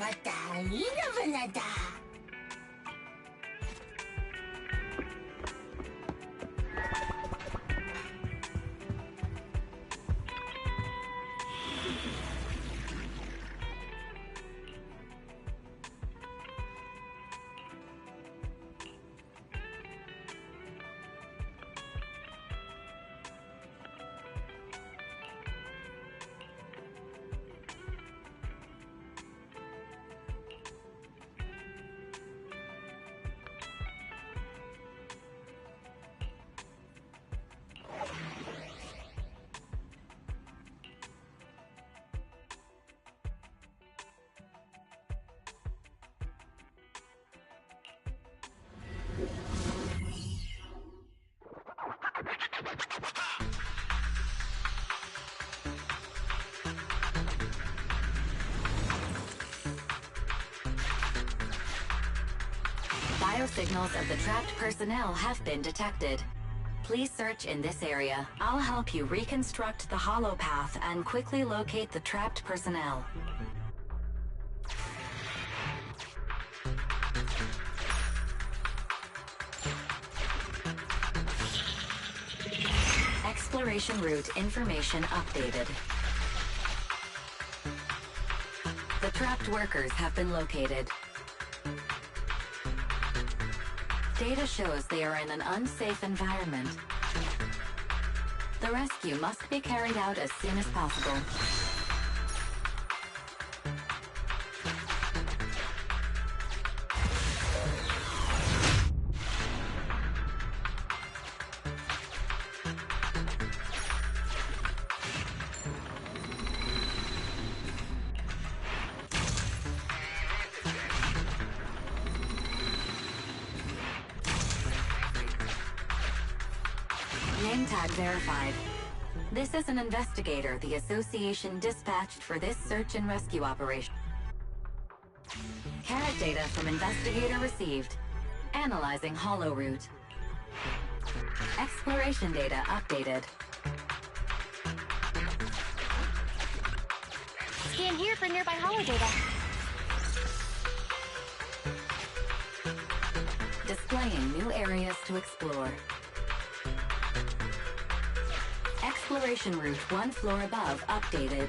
またいいのぶなだ。Biosignals of the trapped personnel have been detected. Please search in this area. I'll help you reconstruct the hollow path and quickly locate the trapped personnel. Exploration route information updated. The trapped workers have been located. Data shows they are in an unsafe environment. The rescue must be carried out as soon as possible. Name tag verified. This is an investigator the Association dispatched for this search and rescue operation. Carrot data from investigator received. Analyzing hollow route. Exploration data updated. Scan here for nearby hollow data. Displaying new areas to explore. Exploration route one floor above updated.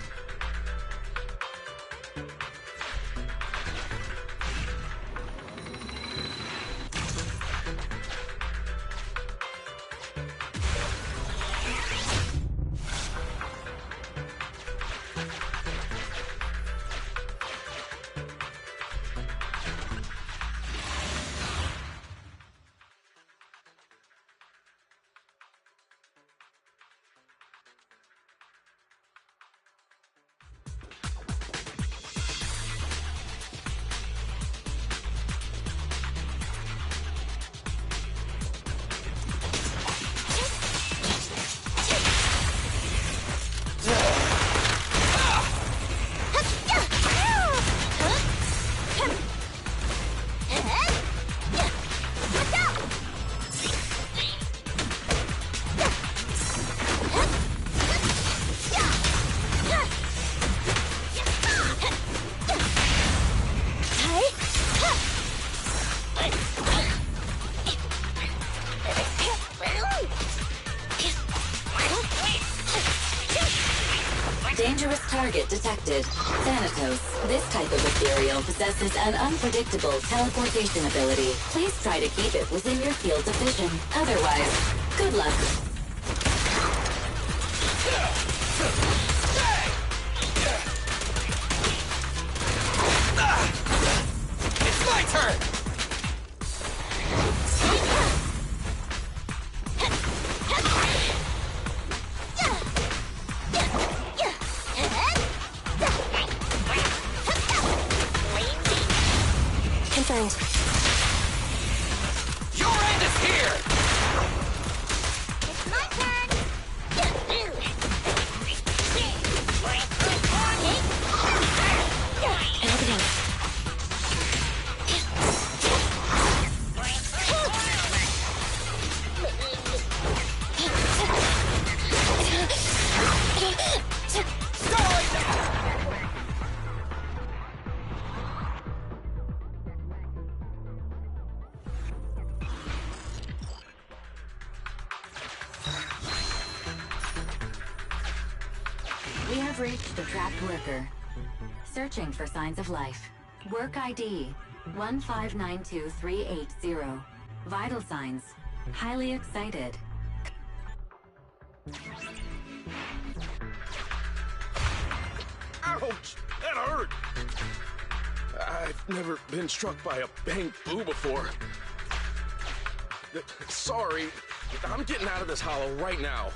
Dangerous target detected. Thanatos. This type of ethereal possesses an unpredictable teleportation ability. Please try to keep it within your field of vision. Otherwise, good luck. It's my turn! Confirmed. Your end is here! It's my turn! Opening. have reached a trapped worker. Searching for signs of life. Work ID 1592380. Vital signs. Highly excited. Ouch! That hurt! I've never been struck by a bang boo before. Sorry, I'm getting out of this hollow right now.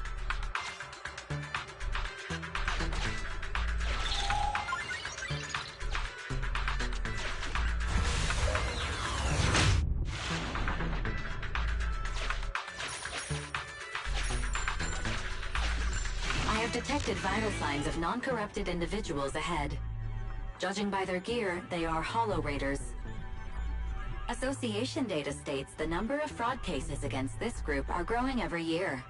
I have detected vital signs of non-corrupted individuals ahead. Judging by their gear, they are Hollow Raiders. Association data states the number of fraud cases against this group are growing every year.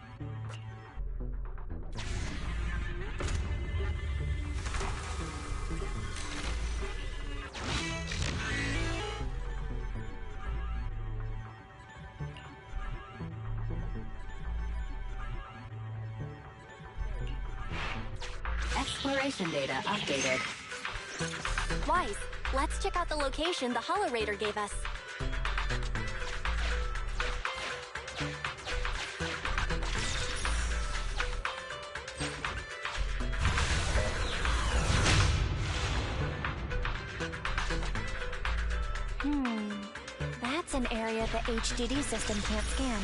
Exploration data updated. Wise, let's check out the location the Hollow Raider gave us. That's an area the HDD system can't scan.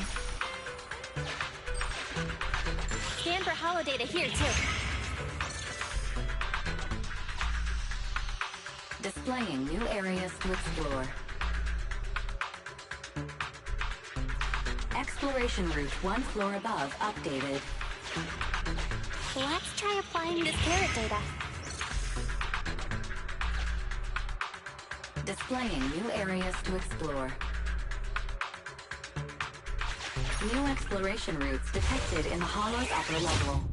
Scan for hollow data here, too. Displaying new areas to explore. Exploration route 1 floor above updated. Let's try applying this carrot data. Displaying new areas to explore. New exploration routes detected in the hollow's upper level.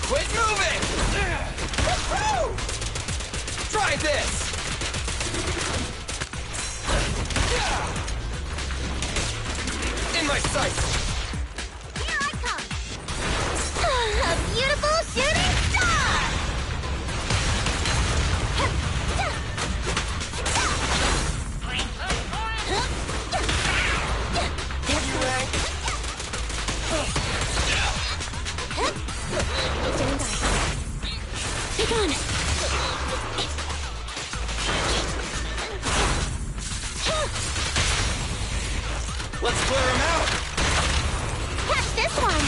Quit moving! Woo! Try this! In my sights! Here I come! A beautiful shooting star! Be gone! Let's clear him out! Catch this one!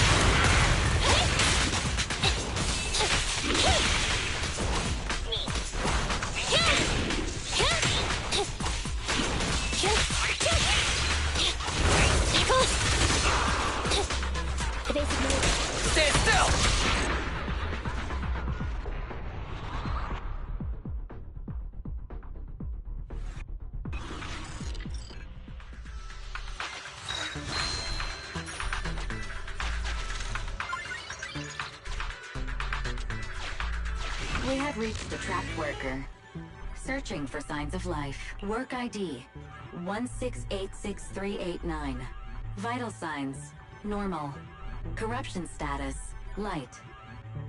Evasive mode. Stand still! We have reached the trapped worker. Searching for signs of life. Work ID 1686389. Vital signs normal. Corruption status light.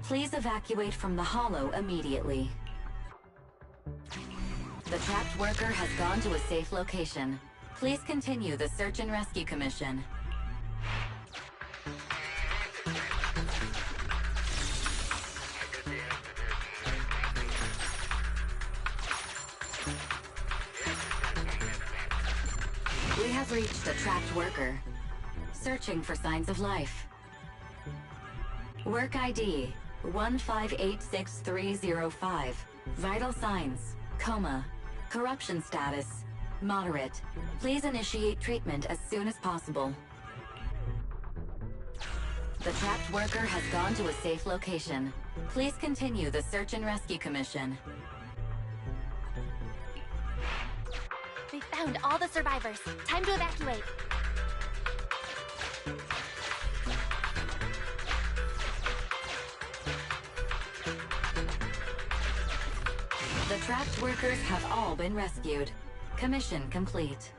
Please evacuate from the hollow immediately. The trapped worker has gone to a safe location. Please continue the search and rescue commission. We have reached a trapped worker. Searching for signs of life. Work ID 1586305. Vital signs coma. Corruption status moderate. Please initiate treatment as soon as possible. The trapped worker has gone to a safe location. Please continue the search and rescue mission. We found all the survivors. Time to evacuate. The trapped workers have all been rescued. Commission complete.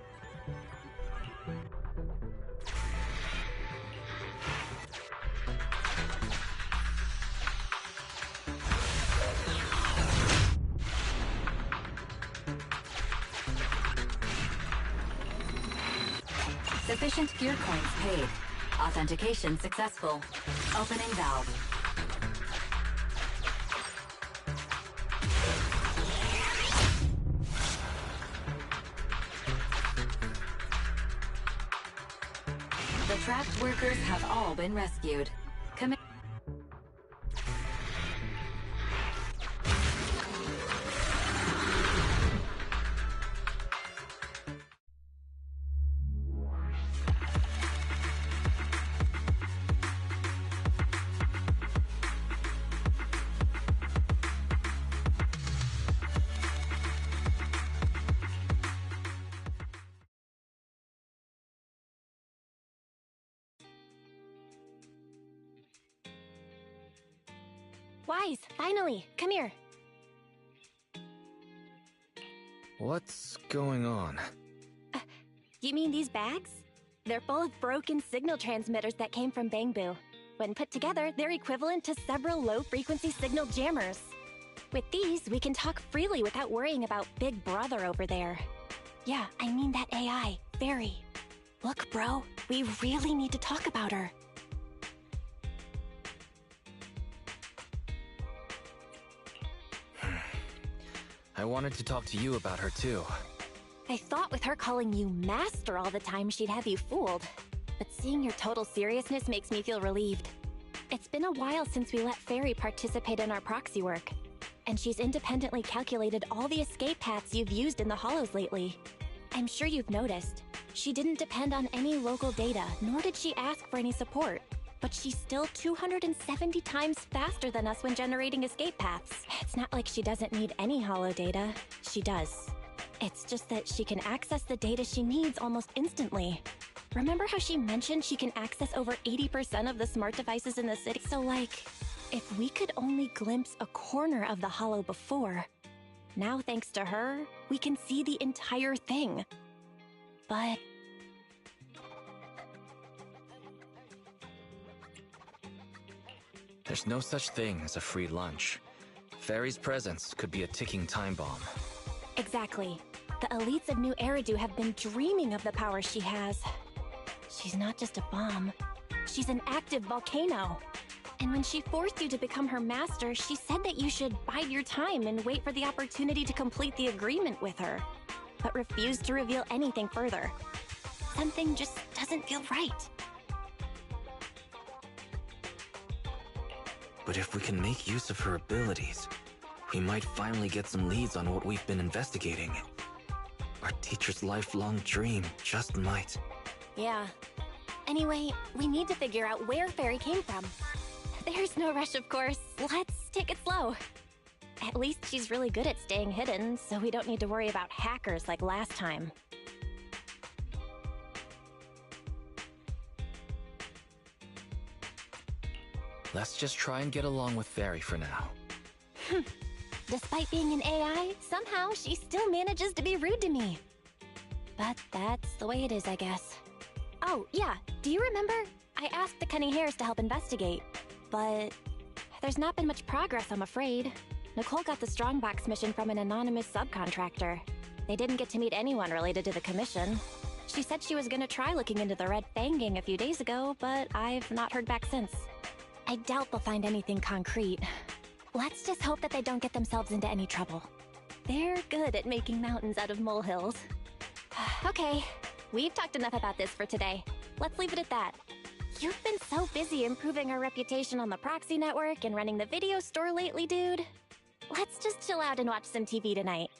Sufficient gear coins paid. Authentication successful. Opening valve. The trapped workers have all been rescued. Wise, finally, come here. What's going on? You mean these bags? They're full of broken signal transmitters that came from Bangbu. When put together, they're equivalent to several low-frequency signal jammers. With these, we can talk freely without worrying about Big Brother over there. Yeah, I mean that AI, Fairy. Look, bro, we really need to talk about her. I wanted to talk to you about her too. I thought with her calling you Master all the time, she'd have you fooled. But seeing your total seriousness makes me feel relieved. It's been a while since we let Fairy participate in our proxy work. And she's independently calculated all the escape paths you've used in the hollows lately. I'm sure you've noticed. She didn't depend on any local data, nor did she ask for any support. But she's still 270 times faster than us when generating escape paths. It's not like she doesn't need any hollow data. She does. It's just that she can access the data she needs almost instantly. Remember how she mentioned she can access over 80% of the smart devices in the city? So like, if we could only glimpse a corner of the hollow before, now thanks to her, we can see the entire thing. But There's no such thing as a free lunch. Fairy's presence could be a ticking time bomb. exactly. The elites of New Eridu have been dreaming of the power she has. She's not just a bomb. She's an active volcano. And when she forced you to become her master, she said that you should bide your time and wait for the opportunity to complete the agreement with her, but refused to reveal anything further. Something just doesn't feel right. But if we can make use of her abilities, we might finally get some leads on what we've been investigating. Our teacher's lifelong dream just might. Yeah. Anyway, we need to figure out where Fairy came from. There's no rush, of course. Let's take it slow. At least she's really good at staying hidden, so we don't need to worry about hackers like last time. Let's just try and get along with Fairy for now. Despite being an AI, somehow she still manages to be rude to me. But that's the way it is, I guess. Oh, yeah, do you remember? I asked the Cunning Hares to help investigate, but there's not been much progress, I'm afraid. Nicole got the Strongbox mission from an anonymous subcontractor. They didn't get to meet anyone related to the commission. She said she was gonna try looking into the Red Fang gang a few days ago, but I've not heard back since. I doubt they'll find anything concrete. Let's just hope that they don't get themselves into any trouble. They're good at making mountains out of molehills. Okay, we've talked enough about this for today. Let's leave it at that. You've been so busy improving our reputation on the proxy network and running the video store lately, dude. Let's just chill out and watch some TV tonight.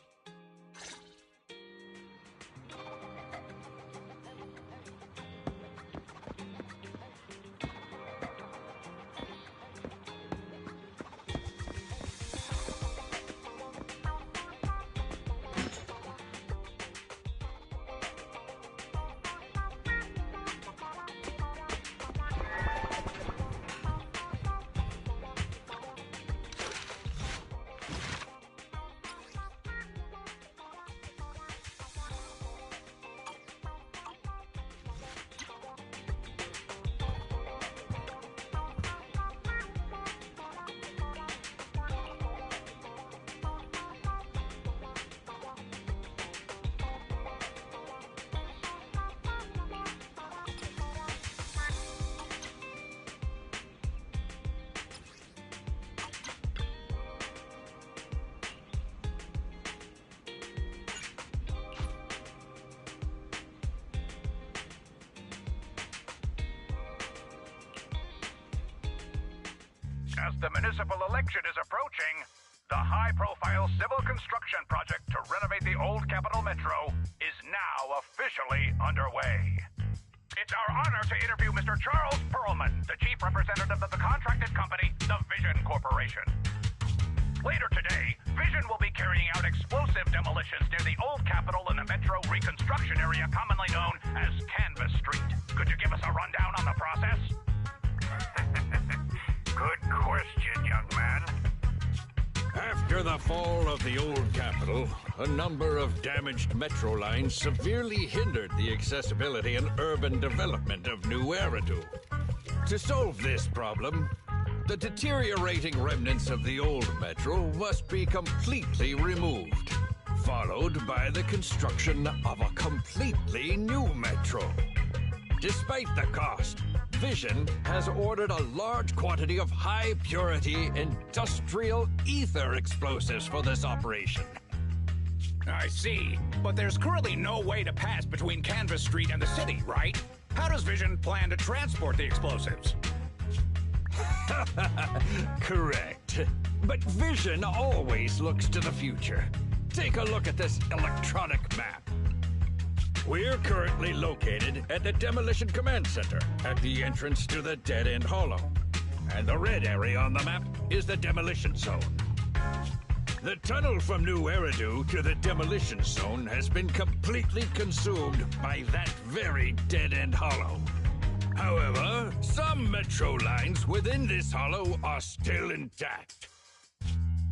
As the municipal election is approaching, the high-profile civil construction project to renovate the old Capital Metro is now officially underway. It's our honor to interview Mr. Charles Perlman, the chief representative of the contracted company, the Vision Corporation. Later today, Vision will be carrying out explosive demolitions near the old Capitol in the Metro reconstruction area commonly known as Canvas Street. Could you give us a rundown on the process? Good question, young man. After the fall of the old Capitol, a number of damaged metro lines severely hindered the accessibility and urban development of New Eridu. To solve this problem, the deteriorating remnants of the old metro must be completely removed, followed by the construction of a completely new metro. Despite the cost, Vision has ordered a large quantity of high-purity industrial ether explosives for this operation. I see. But there's currently no way to pass between Canvas Street and the city, right? How does Vision plan to transport the explosives? Correct. But Vision always looks to the future. Take a look at this electronic map. We're currently located at the Demolition Command Center, at the entrance to the dead-end hollow. And the red area on the map is the demolition zone. The tunnel from New Eridu to the demolition zone has been completely consumed by that very dead-end hollow. However, some metro lines within this hollow are still intact.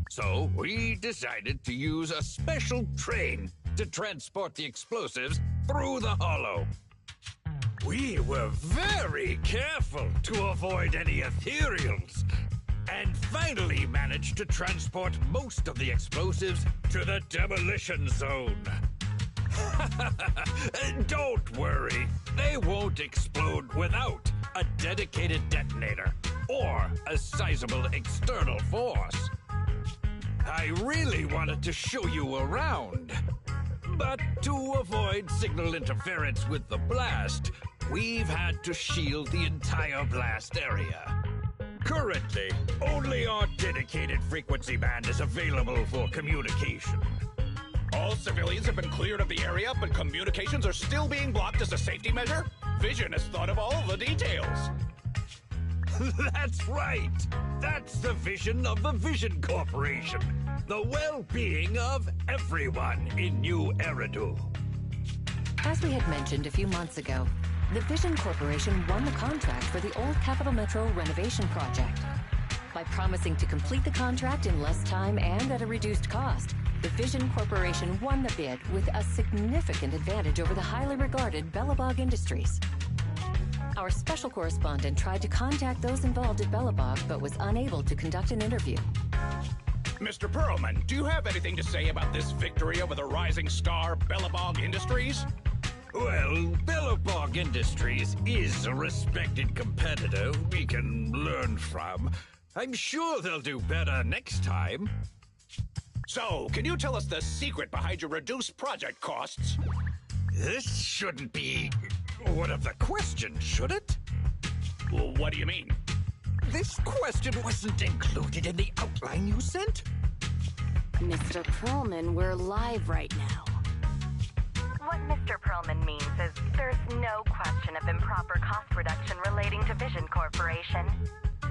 So we decided to use a special train to transport the explosives through the hollow. We were very careful to avoid any ethereals, and finally managed to transport most of the explosives to the demolition zone. Don't worry, they won't explode without a dedicated detonator or a sizable external force. I really wanted to show you around, but to avoid signal interference with the blast, we've had to shield the entire blast area. Currently, only our dedicated frequency band is available for communication. All civilians have been cleared of the area, but communications are still being blocked as a safety measure? Vision has thought of all the details. That's right! That's the vision of the Vision Corporation. The well-being of everyone in New Eridu. As we had mentioned a few months ago, the Vision Corporation won the contract for the old Capital Metro renovation project. By promising to complete the contract in less time and at a reduced cost, the Vision Corporation won the bid with a significant advantage over the highly regarded Bellabog Industries. Our special correspondent tried to contact those involved at Bellabog, but was unable to conduct an interview. Mr. Perlman, do you have anything to say about this victory over the rising star Bellabog Industries? Well, Bellabog Industries is a respected competitor we can learn from. I'm sure they'll do better next time. So, can you tell us the secret behind your reduced project costs? This shouldn't be one of the questions, should it? Well, what do you mean? This question wasn't included in the outline you sent? Mr. Perlman, we're live right now. What Mr. Perlman means is there's no question of improper cost reduction relating to Vision Corporation.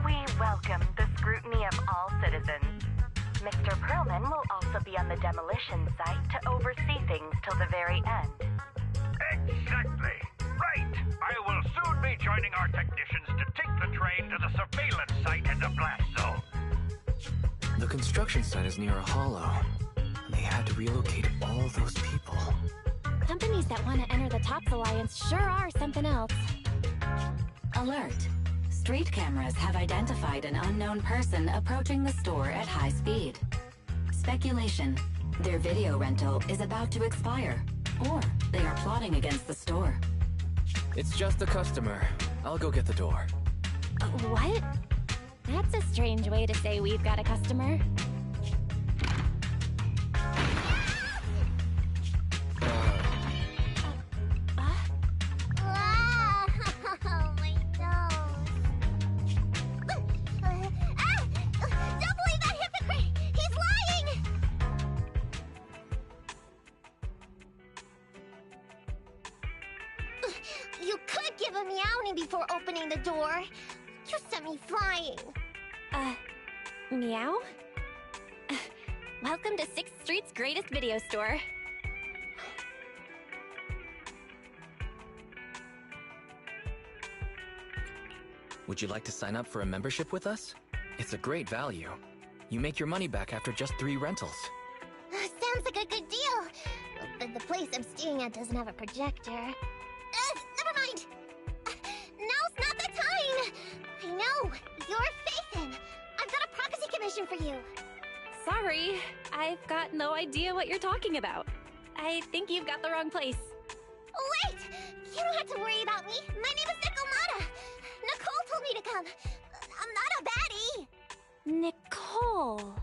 We welcome the scrutiny of all citizens. Mr. Perlman will also be on the demolition site to oversee things till the very end. Exactly. Right. I will soon be joining our technicians to take the train to the surveillance site in the blast zone. The construction site is near a hollow. They had to relocate all those people. Companies that want to enter the TOPS Alliance sure are something else. Alert. Street cameras have identified an unknown person approaching the store at high speed. Speculation. Their video rental is about to expire, or they are plotting against the store. It's just a customer. I'll go get the door. What? That's a strange way to say we've got a customer. Oh, my nose. You could give a meowing before opening the door. You sent me flying. Meow? Welcome to 6th Street's greatest video store. Would you like to sign up for a membership with us? It's a great value. You make your money back after just 3 rentals. Sounds like a good deal. But the place I'm staying at doesn't have a projector. Never mind. Now's not the time. I know. You're Faithin. I've got a prophecy commission for you. Sorry, I've got no idea what you're talking about. I think you've got the wrong place. Wait! You don't have to worry about me. My name is Nicole. Nicole told me to come. I'm not a baddie. Nicole?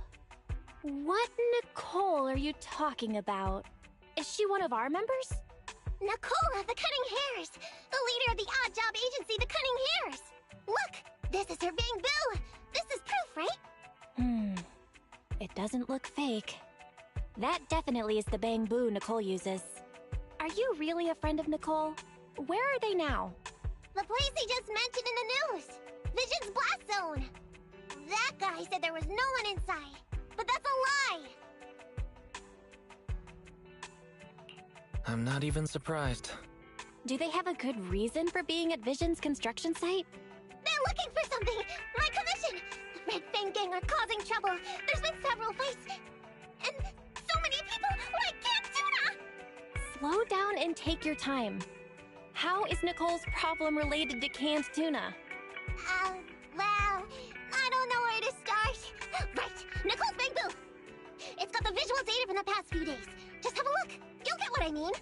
What Nicole are you talking about? Is she one of our members? Nicole of the Cunning Hairs. The leader of the odd job agency, the Cunning Hairs. Look, this is her Bang Boo. This is proof, right? It doesn't look fake. That definitely is the Bang Boo Nicole uses. Are you really a friend of Nicole? Where are they now? The place he just mentioned in the news. Vision's Blast Zone. That guy said there was no one inside. But that's a lie. I'm not even surprised. Do they have a good reason for being at Vision's construction site? They're looking for something. My commission. The Red Fang Gang are causing trouble. There's been several fights. And so many people like Camp Tuna. Slow down and take your time. How is Nicole's problem related to canned tuna? Well, I don't know where to start. Right, Nicole's Bang Boo. It's got the visual data from the past few days. Just have a look. You'll get what I mean.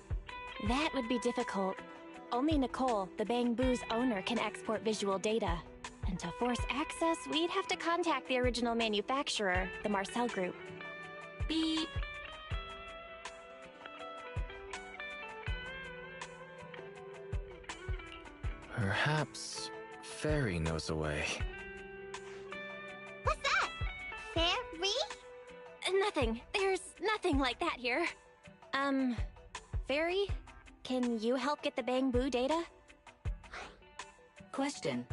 That would be difficult. Only Nicole, the Bang Boo's owner, can export visual data. And to force access, we'd have to contact the original manufacturer, the Marcel Group. Beep. Perhaps Fairy knows a way. What's that? Fairy? Nothing. There's nothing like that here. Fairy? Can you help get the Bang Boo data? Question.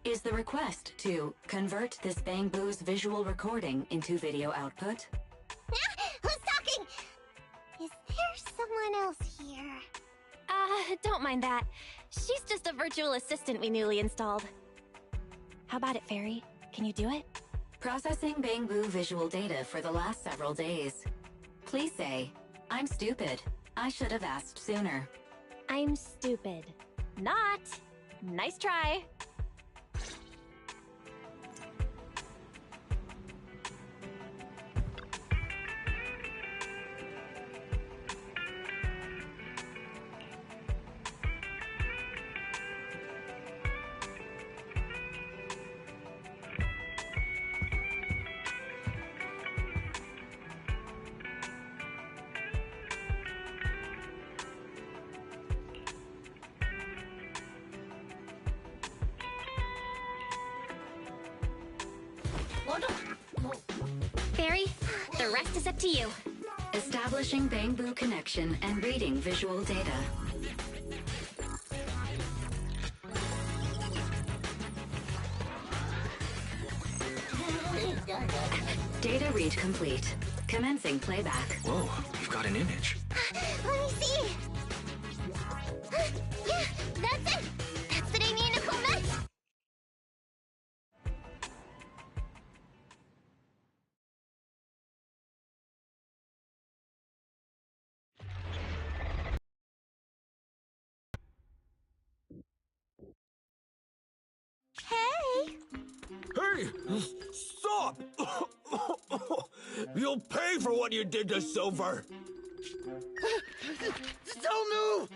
Is the request to convert this Bang Boo's visual recording into video output? Who's talking? Is there someone else here? Don't mind that. She's just a virtual assistant we newly installed. How about it, Fairy? Can you do it? Processing Bang Boo visual data for the last several days. Please say, I'm stupid. I should have asked sooner. I'm stupid. Not. Nice try. Fairy, the rest is up to you. Establishing Bang Boo connection and reading visual data. Data read complete. Commencing playback. Whoa, you've got an image. Let me see. Yeah, that's it. That's the day me and Nicole met. Hey! Hey! Stop! You'll pay for what you did to Silver! Don't move!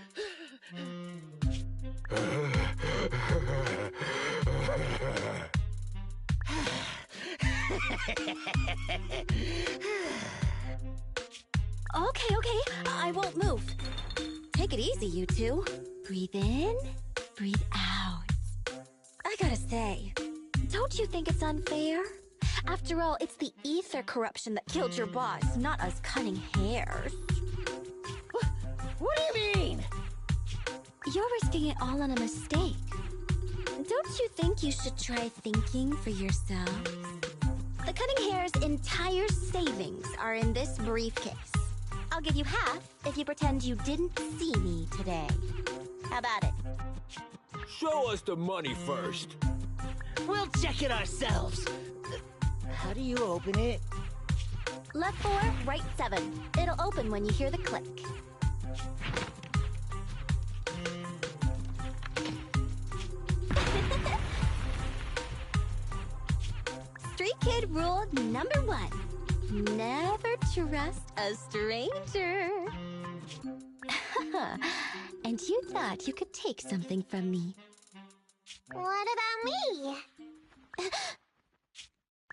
Okay, I won't move. Take it easy, you two. Breathe in, breathe out. I gotta say, don't you think it's unfair? After all, it's the ether corruption that killed your boss, not us cunning hairs. What do you mean? You're risking it all on a mistake. Don't you think you should try thinking for yourselves? The Cunning Hair's entire savings are in this briefcase. I'll give you half if you pretend you didn't see me today. How about it? Show us the money first. We'll check it ourselves. How do you open it? Left 4, right 7. It'll open when you hear the click. Street Kid rule number 1. Never trust a stranger. And you thought you could take something from me. What about me?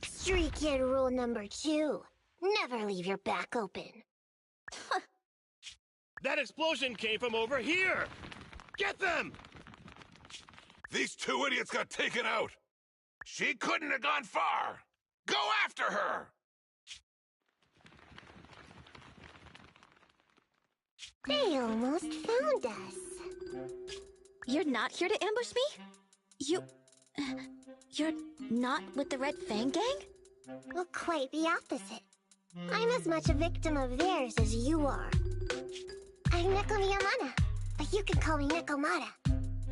Street Kid rule number 2. Never leave your back open. That explosion came from over here! Get them! These 2 idiots got taken out! She couldn't have gone far! Go after her! They almost found us. You're not here to ambush me? You're not with the Red Fang Gang? Well, quite the opposite. I'm as much a victim of theirs as you are. I'm Neko Miyamana, but you can call me Nekomata.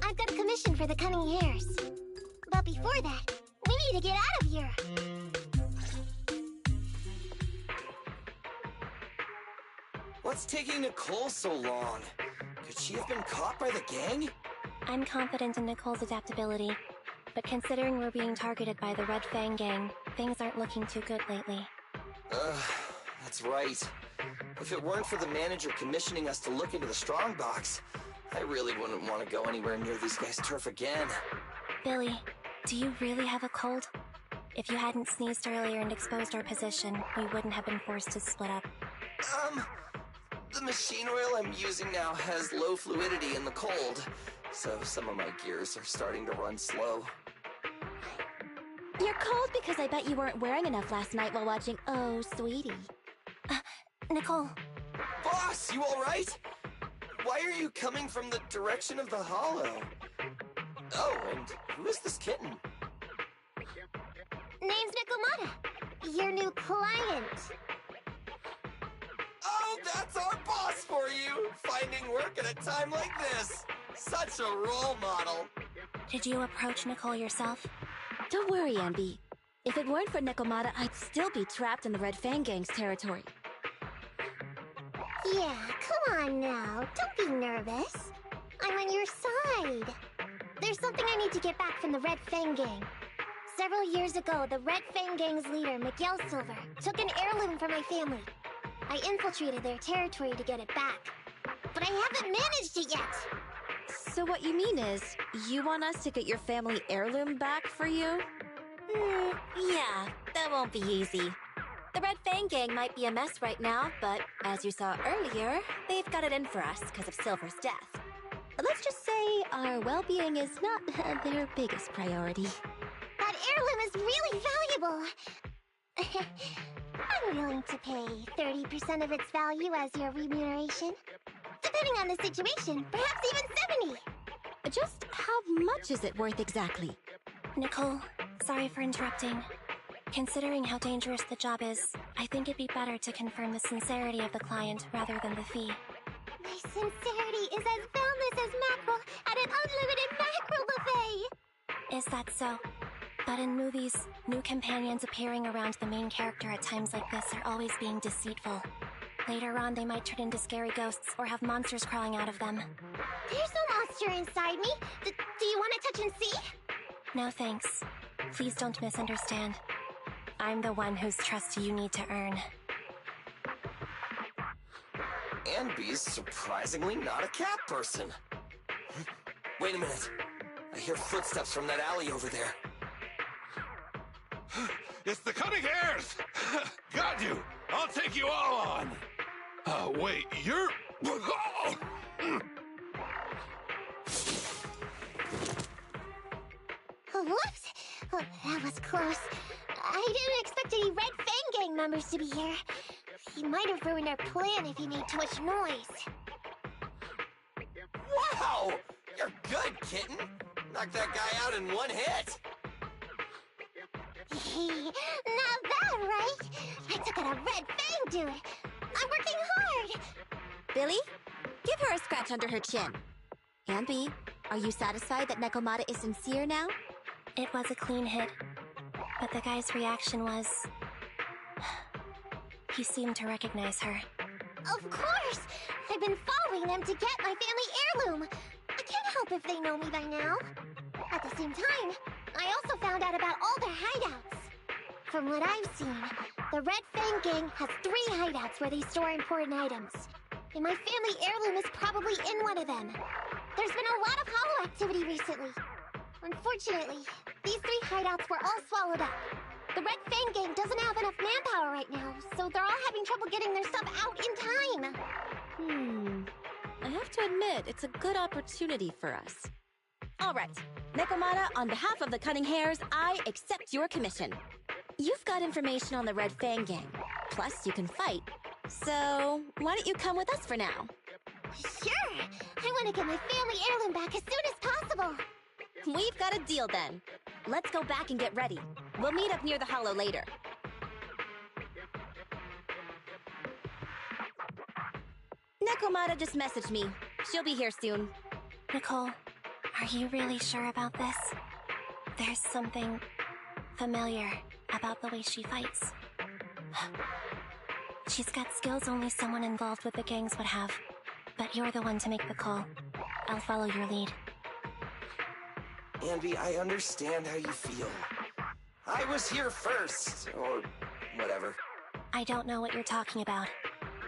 I've got a commission for the Cunning Hairs. But before that, we need to get out of here. What's taking Nicole so long? Could she have been caught by the gang? I'm confident in Nicole's adaptability, but considering we're being targeted by the Red Fang Gang, things aren't looking too good lately. That's right. If it weren't for the manager commissioning us to look into the strongbox, I really wouldn't want to go anywhere near these guys' turf again. Billy, do you really have a cold? If you hadn't sneezed earlier and exposed our position, we wouldn't have been forced to split up. The machine oil I'm using now has low fluidity in the cold, so some of my gears are starting to run slow. You're cold because I bet you weren't wearing enough last night while watching Oh, Sweetie. Nicole. Boss, you alright? Why are you coming from the direction of the hollow? Oh, and who is this kitten? Name's Nekomata, your new client. Oh, that's our boss for you! Finding work at a time like this! Such a role model! Did you approach Nicole yourself? Don't worry, Ambi. If it weren't for Nekomata, I'd still be trapped in the Red Fang Gang's territory. Yeah, come on now. Don't be nervous. I'm on your side. There's something I need to get back from the Red Fang Gang. Several years ago, the Red Fang Gang's leader, Miguel Silver, took an heirloom from my family. I infiltrated their territory to get it back. But I haven't managed it yet. So what you mean is, you want us to get your family heirloom back for you? Yeah, that won't be easy. The Red Fang Gang might be a mess right now, but as you saw earlier, they've got it in for us because of Silver's death. Let's just say our well-being is not their biggest priority. That heirloom is really valuable. I'm willing to pay 30% of its value as your remuneration. Depending on the situation, perhaps even 70. Just how much is it worth exactly? Nicole, sorry for interrupting. Considering how dangerous the job is, I think it'd be better to confirm the sincerity of the client rather than the fee. My sincerity is as boundless as mackerel at an unlimited mackerel buffet! Is that so? But in movies, new companions appearing around the main character at times like this are always being deceitful. Later on, they might turn into scary ghosts or have monsters crawling out of them. There's no monster inside me. Do you want to touch and see? No thanks. Please don't misunderstand. I'm the one whose trust you need to earn. Anby's surprisingly not a cat person. Wait a minute. I hear footsteps from that alley over there. It's the Cunning Hairs! Got you! I'll take you all on! Wait, you're... Whoops! Oh, that was close. I didn't expect any Red Fang Gang members to be here. He might have ruined our plan if he made too much noise. Wow! kitten. Knocked that guy out in one hit. Not bad, right? I took out a red fang, dude. I'm working hard. Billy, give her a scratch under her chin. And B, are you satisfied that Nekomata is sincere now? It was a clean hit, but the guy's reaction was... he seemed to recognize her. Of course! I've been following them to get my family heirloom. I can't help if they know me by now. At the same time, I also found out about all their hideouts. From what I've seen, the Red Fang Gang has 3 hideouts where they store important items. And my family heirloom is probably in one of them. There's been a lot of hollow activity recently. Unfortunately, these 3 hideouts were all swallowed up. The Red Fang Gang doesn't have enough manpower right now, so they're all having trouble getting their stuff out in time. I have to admit, it's a good opportunity for us. All right, Nekomata, on behalf of the Cunning Hares, I accept your commission. You've got information on the Red Fang Gang, plus you can fight. So, why don't you come with us for now? Sure! I want to get my family heirloom back as soon as possible. We've got a deal then. Let's go back and get ready. We'll meet up near the hollow later. Nekomata just messaged me. She'll be here soon. Nicole, are you really sure about this? There's something familiar about the way she fights. She's got skills only someone involved with the gangs would have. But you're the one to make the call. I'll follow your lead. Anby, I understand how you feel. I was here first, or whatever. I don't know what you're talking about.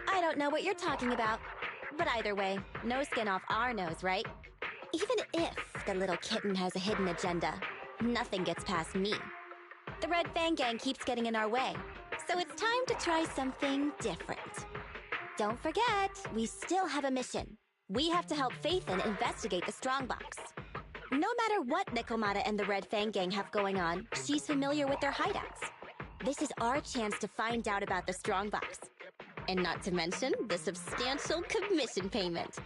I don't know what you're talking about. But either way, no skin off our nose, right? Even if the little kitten has a hidden agenda, nothing gets past me. The Red Fang Gang keeps getting in our way, so it's time to try something different. Don't forget, we still have a mission. We have to help Faithin investigate the Strongbox. No matter what Nekomata and the Red Fang Gang have going on, she's familiar with their hideouts. This is our chance to find out about the Strongbox. And not to mention the substantial commission payment.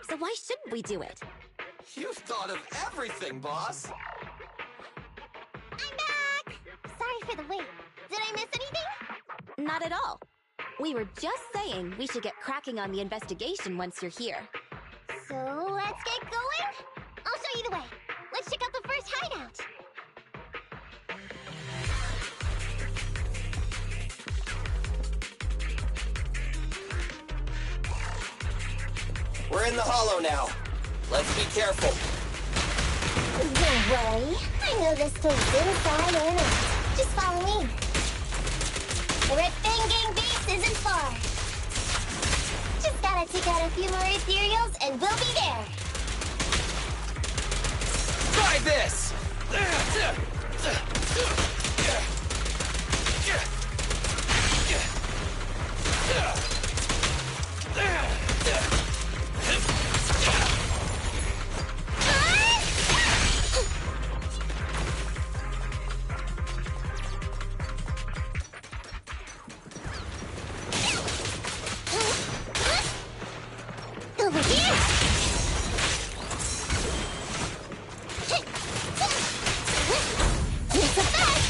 So why shouldn't we do it? You've thought of everything, boss! I'm back! Sorry for the wait. Did I miss anything? Not at all. We were just saying we should get cracking on the investigation once you're here. So let's get going? I'll show you the way. Let's check out the first hideout. We're in the hollow now. Let's be careful. Don't worry. I know this place inside and out. Just follow me. The Red Fang Gang base isn't far. Just gotta take out a few more ethereals and we'll be there. Try this! Over here! It's a fact!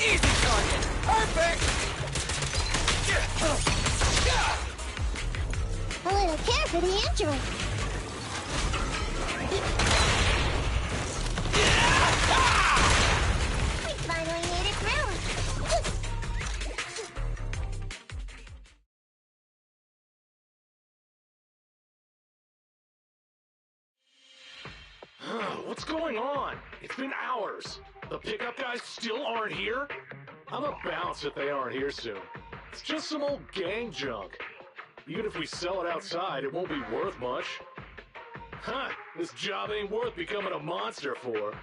Easy target! Perfect! A little care for the android. We finally made it through. What's going on? It's been hours. The pickup guys still aren't here? I'm a bounce if they aren't here soon. It's just some old gang junk. Even if we sell it outside, it won't be worth much. Huh, this job ain't worth becoming a monster for.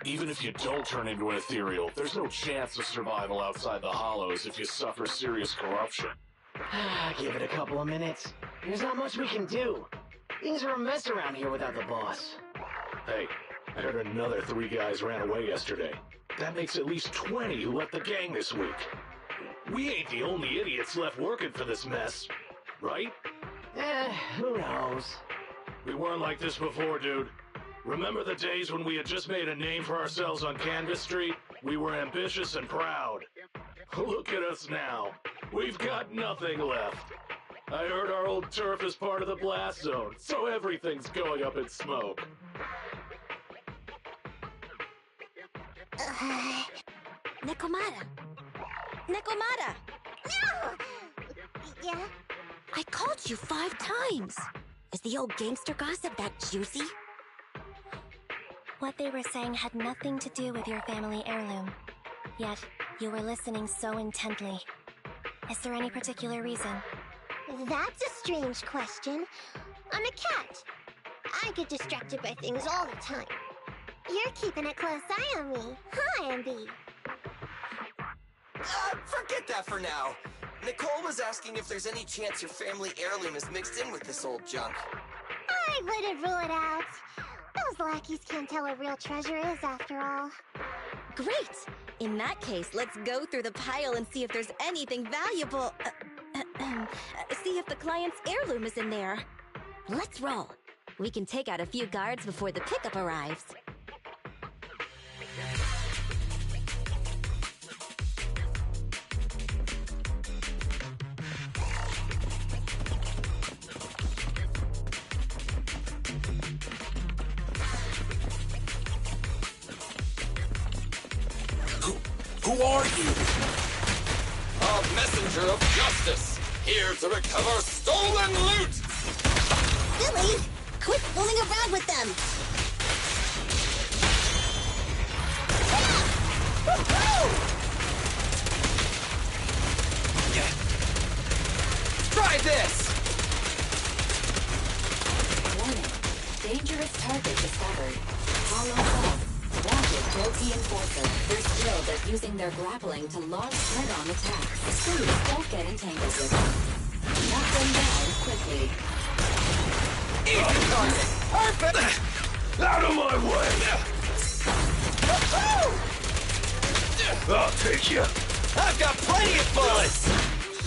Even if you don't turn into an ethereal, there's no chance of survival outside the hollows if you suffer serious corruption. Give it a couple of minutes. There's not much we can do. Things are a mess around here without the boss. Hey, I heard another 3 guys ran away yesterday. That makes at least 20 who left the gang this week. We ain't the only idiots left working for this mess, right? Who knows? We weren't like this before, dude. Remember the days when we had just made a name for ourselves on Canvas Street? We were ambitious and proud. Look at us now. We've got nothing left. I heard our old turf is part of the blast zone, so everything's going up in smoke. Nekomata! Nekomata! No! Yeah? I called you 5 times! Is the old gangster gossip that juicy? What they were saying had nothing to do with your family heirloom. Yet, you were listening so intently. Is there any particular reason? That's a strange question. I'm a cat. I get distracted by things all the time. You're keeping a close eye on me, huh, Ambi? Forget that for now. Nicole was asking if there's any chance your family heirloom is mixed in with this old junk. I wouldn't rule it out. Those lackeys can't tell what real treasure is, after all. Great! In that case, let's go through the pile and see if there's anything valuable. See if the client's heirloom is in there. Let's roll. We can take out a few guards before the pickup arrives. Who are you? A messenger of justice, here to recover stolen loot! Billy, quit fooling around with them! Try this! Warning. Dangerous target discovered. Hollow Ball. Wanted Guilty Enforcer. They're skilled at using their grappling to launch head-on attacks. Please don't get entangled with them. Knock them down quickly. Easy target! Perfect! Out of my way! I'll take you. I've got plenty of bullets!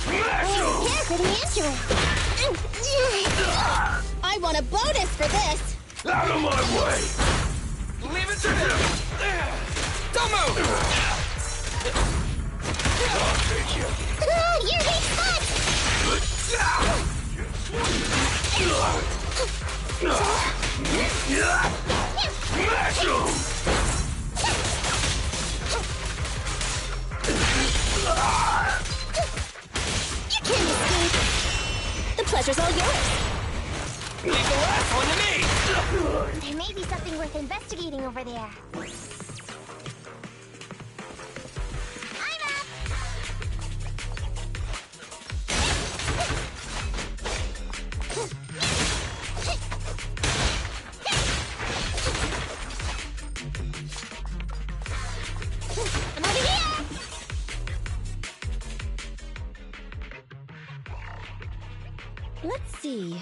Smash them! Yeah, pretty interesting. I want a bonus for this! Out of my way! Leave it to him! Don't move! I'll take you. You're being hot! Smash them! You can't escape! The pleasure's all yours! Leave the last one to me! There may be something worth investigating over there. I'm up! I'm over here! Let's see.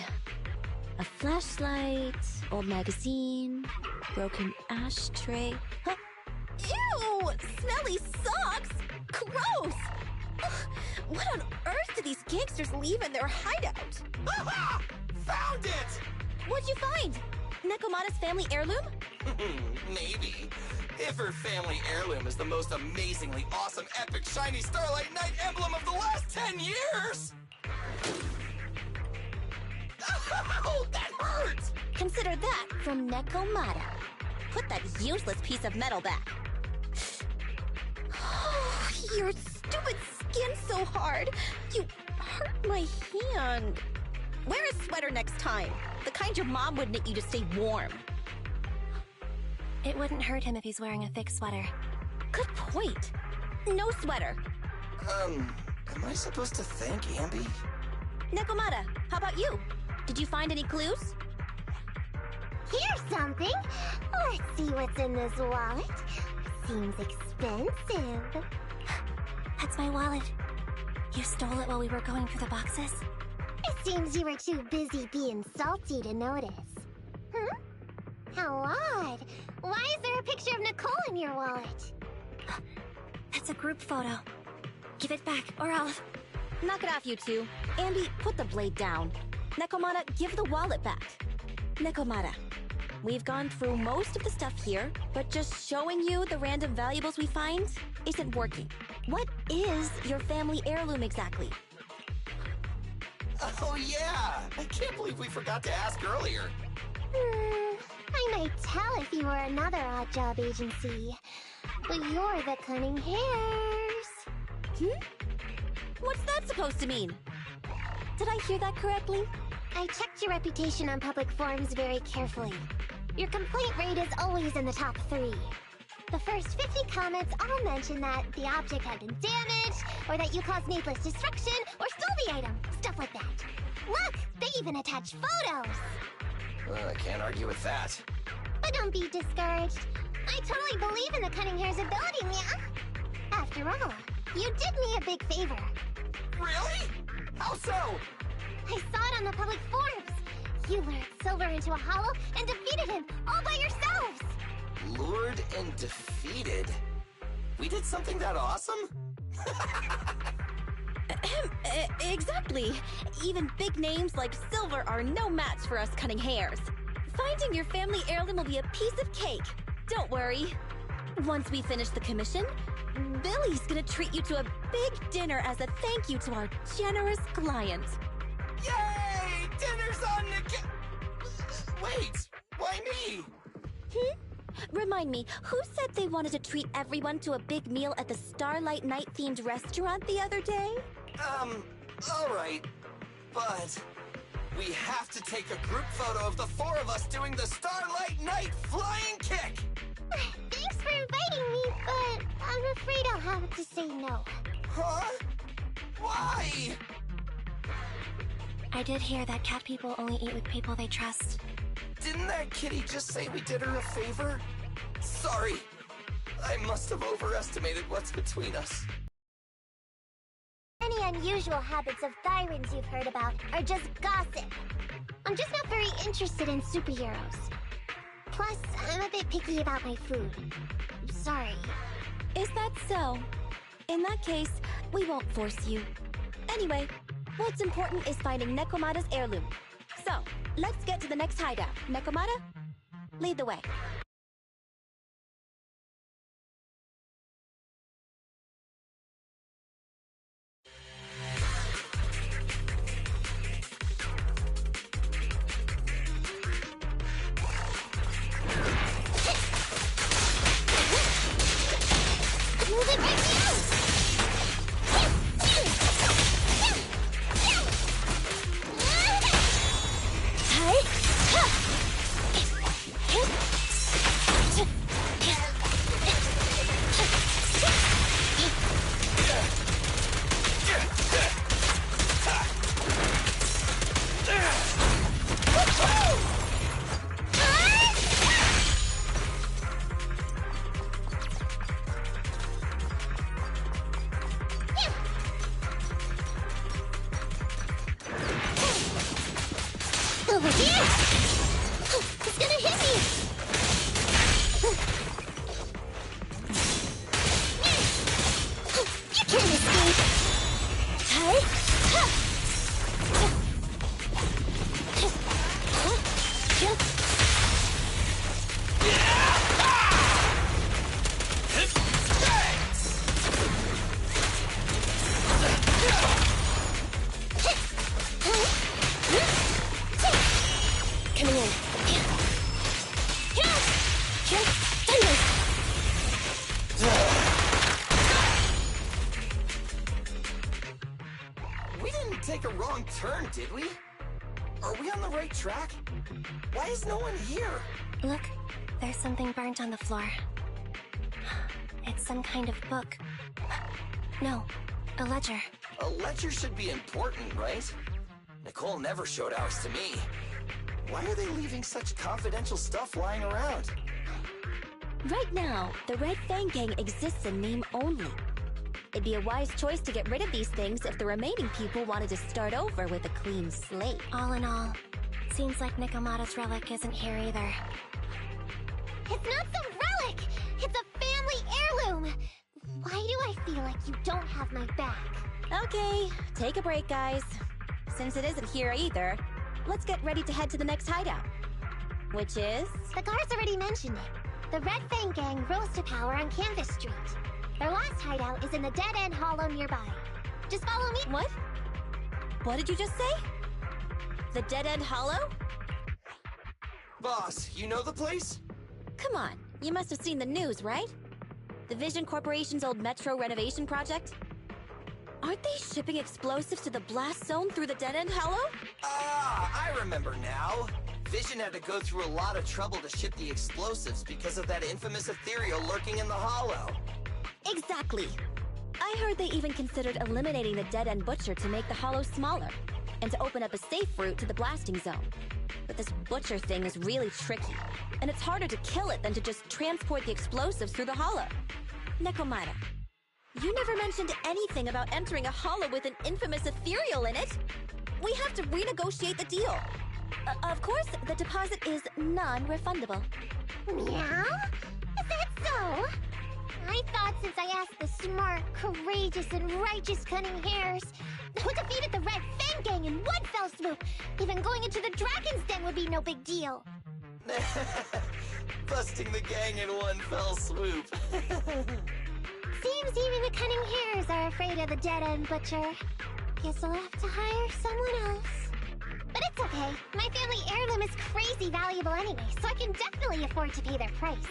A flashlight, old magazine, broken ashtray. Huh? Ew! Smelly socks! Gross! Ugh, what on earth did these gangsters leave in their hideout? Aha! Found it! What'd you find? Nekomata's family heirloom? Maybe. If her family heirloom is the most amazingly awesome, epic, shiny Starlight Knight emblem of the last 10 years! Ow! That hurts! Consider that from Nekomata. Put that useless piece of metal back. Oh, your stupid skin's so hard. You hurt my hand. Wear a sweater next time. The kind your mom would knit you to stay warm. It wouldn't hurt him if he's wearing a thick sweater. Good point. No sweater. Am I supposed to thank Ambi? Nekomata, how about you? Did you find any clues? Here's something. Let's see what's in this wallet. Seems expensive. That's my wallet. You stole it while we were going through the boxes? It seems you were too busy being salty to notice. Hmm? How odd. Why is there a picture of Nicole in your wallet? That's a group photo. Give it back, or I'll... Knock it off, you two. Ambi, put the blade down. Nekomata, give the wallet back. Nekomata, we've gone through most of the stuff here, but just showing you the random valuables we find isn't working. What is your family heirloom exactly? Oh yeah! I can't believe we forgot to ask earlier. I might tell if you were another odd job agency. But you're the cunning hairs. What's that supposed to mean? Did I hear that correctly? I checked your reputation on public forums very carefully. Your complaint rate is always in the top 3. The first 50 comments all mention that the object had been damaged, or that you caused needless destruction, or stole the item. Stuff like that. Look! They even attach photos! I can't argue with that. But don't be discouraged. I totally believe in the cunning hair's ability, yeah? After all, you did me a big favor. Really? How so? I saw it on the public forums. You lured Silver into a hollow and defeated him all by yourselves! Lured and defeated? We did something that awesome? Exactly. Even big names like Silver are no match for us cunning hairs. Finding your family heirloom will be a piece of cake. Don't worry. Once we finish the commission, Billy's gonna treat you to a big dinner as a thank you to our generous client. Yay! Dinner's on the... Wait, why me? Remind me, who said they wanted to treat everyone to a big meal at the Starlight Night-themed restaurant the other day? Alright. But... we have to take a group photo of the 4 of us doing the Starlight Night flying kick! Thanks for inviting me, but I'm afraid I'll have to say no. Huh? Why? I did hear that cat people only eat with people they trust. Didn't that kitty just say we did her a favor? Sorry. I must have overestimated what's between us. Any unusual habits of Thyrans you've heard about are just gossip. I'm just not very interested in superheroes. Plus, I'm a bit picky about my food. Sorry. Is that so? In that case, we won't force you. Anyway, what's important is finding Nekomata's heirloom. So, let's get to the next hideout. Nekomata, lead the way. Move it right now! Over here! It's gonna hit me! You can't escape! Coming in. We didn't take a wrong turn, did we? Are we on the right track? Why is no one here? Look, there's something burnt on the floor. It's some kind of book. No, a ledger. A ledger should be important, right? Nicole never showed ours to me. Why are they leaving such confidential stuff lying around? Right now, the Red Fang Gang exists in name only. It'd be a wise choice to get rid of these things if the remaining people wanted to start over with a clean slate. All in all, seems like Nekomata's relic isn't here either. It's not some relic! It's a family heirloom! Why do I feel like you don't have my back? Okay, take a break, guys. Since it isn't here either, let's get ready to head to the next hideout. Which is? The guards already mentioned it. The Red Fang Gang rose to power on Canvas Street. Their last hideout is in the Dead End Hollow nearby. Just follow me. What? What did you just say? The Dead End Hollow? Boss, you know the place? Come on, you must have seen the news, right? The Vision Corporation's old metro renovation project? Aren't they shipping explosives to the blast zone through the Dead End Hollow? Ah, I remember now. Vision had to go through a lot of trouble to ship the explosives because of that infamous ethereal lurking in the hollow. Exactly. I heard they even considered eliminating the Dead End Butcher to make the hollow smaller, and to open up a safe route to the blasting zone. But this Butcher thing is really tricky, and it's harder to kill it than to just transport the explosives through the hollow. Nekomata, you never mentioned anything about entering a hollow with an infamous ethereal in it. We have to renegotiate the deal. Of course, the deposit is non-refundable. Meow? Is that so? I thought since I asked the smart, courageous, and righteous Cunning Hares, who defeated the Red Fang Gang in one fell swoop, even going into the Dragon's Den would be no big deal. Busting the gang in one fell swoop. Seems even the Cunning Hares are afraid of the Dead End Butcher. Guess I'll have to hire someone else. But it's okay. My family heirloom is crazy valuable anyway, so I can definitely afford to pay their price.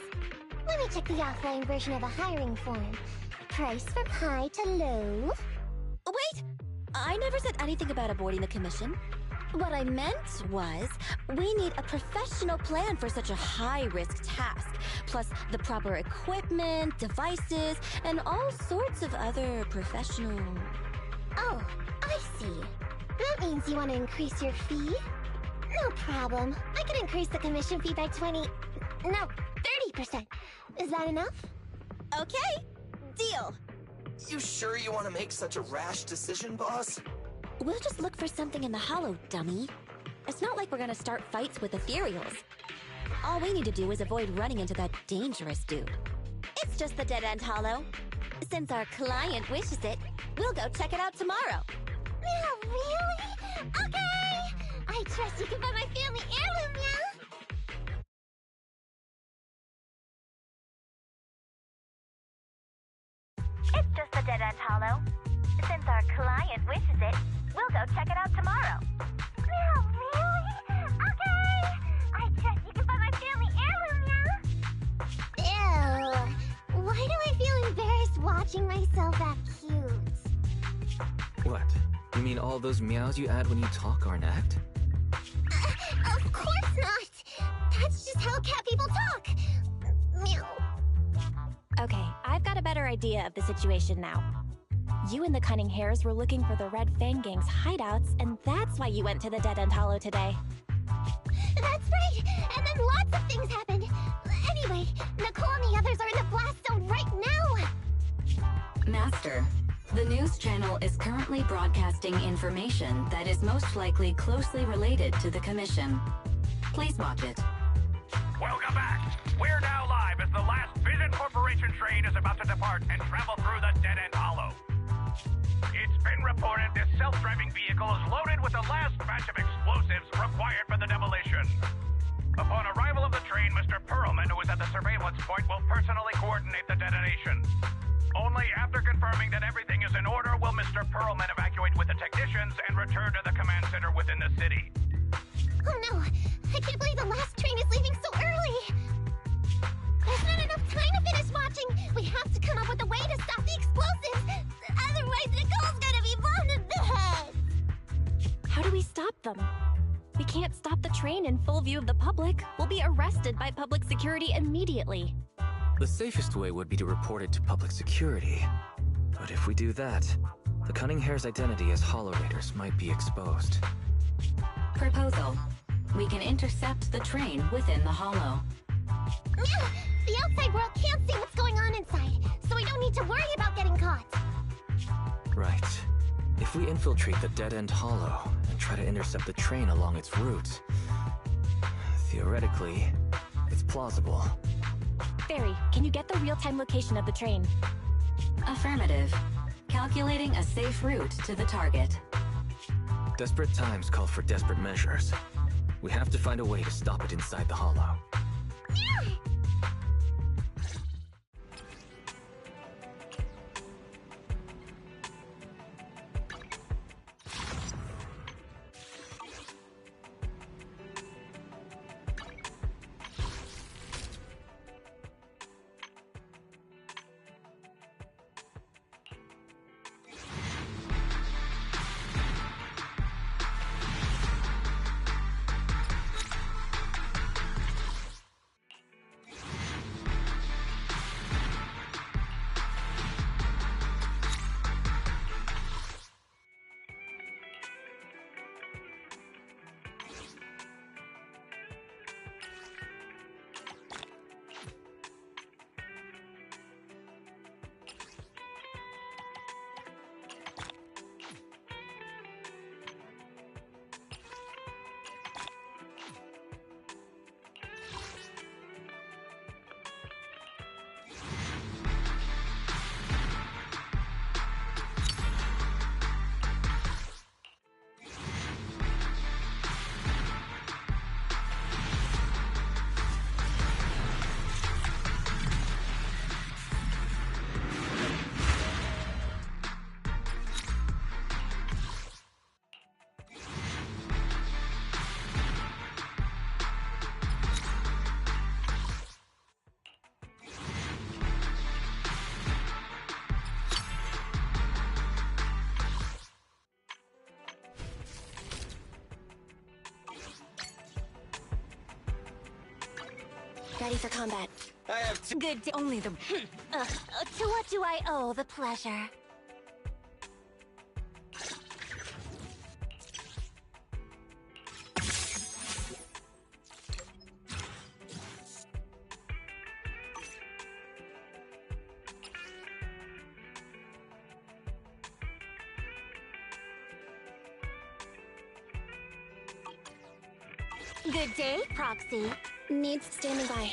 Let me check the offline version of the hiring form. Price from high to low. Wait! I never said anything about avoiding the commission. What I meant was, we need a professional plan for such a high-risk task, plus the proper equipment, devices, and all sorts of other professional... Oh, I see. That means you want to increase your fee? No problem. I can increase the commission fee by 30%. Is that enough? Okay, deal. You sure you want to make such a rash decision, boss? We'll just look for something in the hollow, dummy. It's not like we're gonna start fights with ethereals. All we need to do is avoid running into that dangerous dude. It's just the Dead End Hollow. Since our client wishes it, we'll go check it out tomorrow. Oh, really? Okay! I trust you can find my family heirloom, yeah? It's just the Dead End Hollow. Since our client wishes it, we'll go check it out tomorrow. Oh, really? Okay! I trust you can find my family heirloom, yeah? Ew. Why do I feel embarrassed watching myself act cute? What? You mean all those meows you add when you talk aren't act? Of course not! That's just how cat people talk! Meow. Okay, I've got a better idea of the situation now. You and the Cunning Hares were looking for the Red Fang Gang's hideouts, and that's why you went to the Dead End Hollow today. That's right! And then lots of things happened! Anyway, Nicole and the others are in the blast zone right now! Master, the news channel is currently broadcasting information that is most likely closely related to the commission. Please watch it. Welcome back. We're now live as the last Vision Corporation train is about to depart and travel through the Dead End Hollow. It's been reported this self-driving vehicle is loaded with the last batch of explosives required for the demolition. Upon arrival of the train, Mr. Perlman, who is at the surveillance point, will personally coordinate the detonation. Only after confirming that everything is in order will Mr. Perlman evacuate with the technicians and return to the command center within the city. Oh no! I can't believe the last train is leaving so early! There's not enough time to finish watching! We have to come up with a way to stop the explosives! Otherwise, Nicole's gonna be blown to bits! How do we stop them? We can't stop the train in full view of the public. We'll be arrested by public security immediately. The safest way would be to report it to public security. But if we do that, the Cunning Hare's identity as Hollow Raiders might be exposed. Proposal. We can intercept the train within the hollow. The outside world can't see what's going on inside, so we don't need to worry about getting caught. Right. If we infiltrate the Dead End Hollow and try to intercept the train along its route, theoretically, it's plausible. Fairy, can you get the real-time location of the train? Affirmative. Calculating a safe route to the target. Desperate times call for desperate measures. We have to find a way to stop it inside the hollow. Ready for combat. I have Good day. Only the... to what do I owe the pleasure? Good day, Proxy. Needs standing by.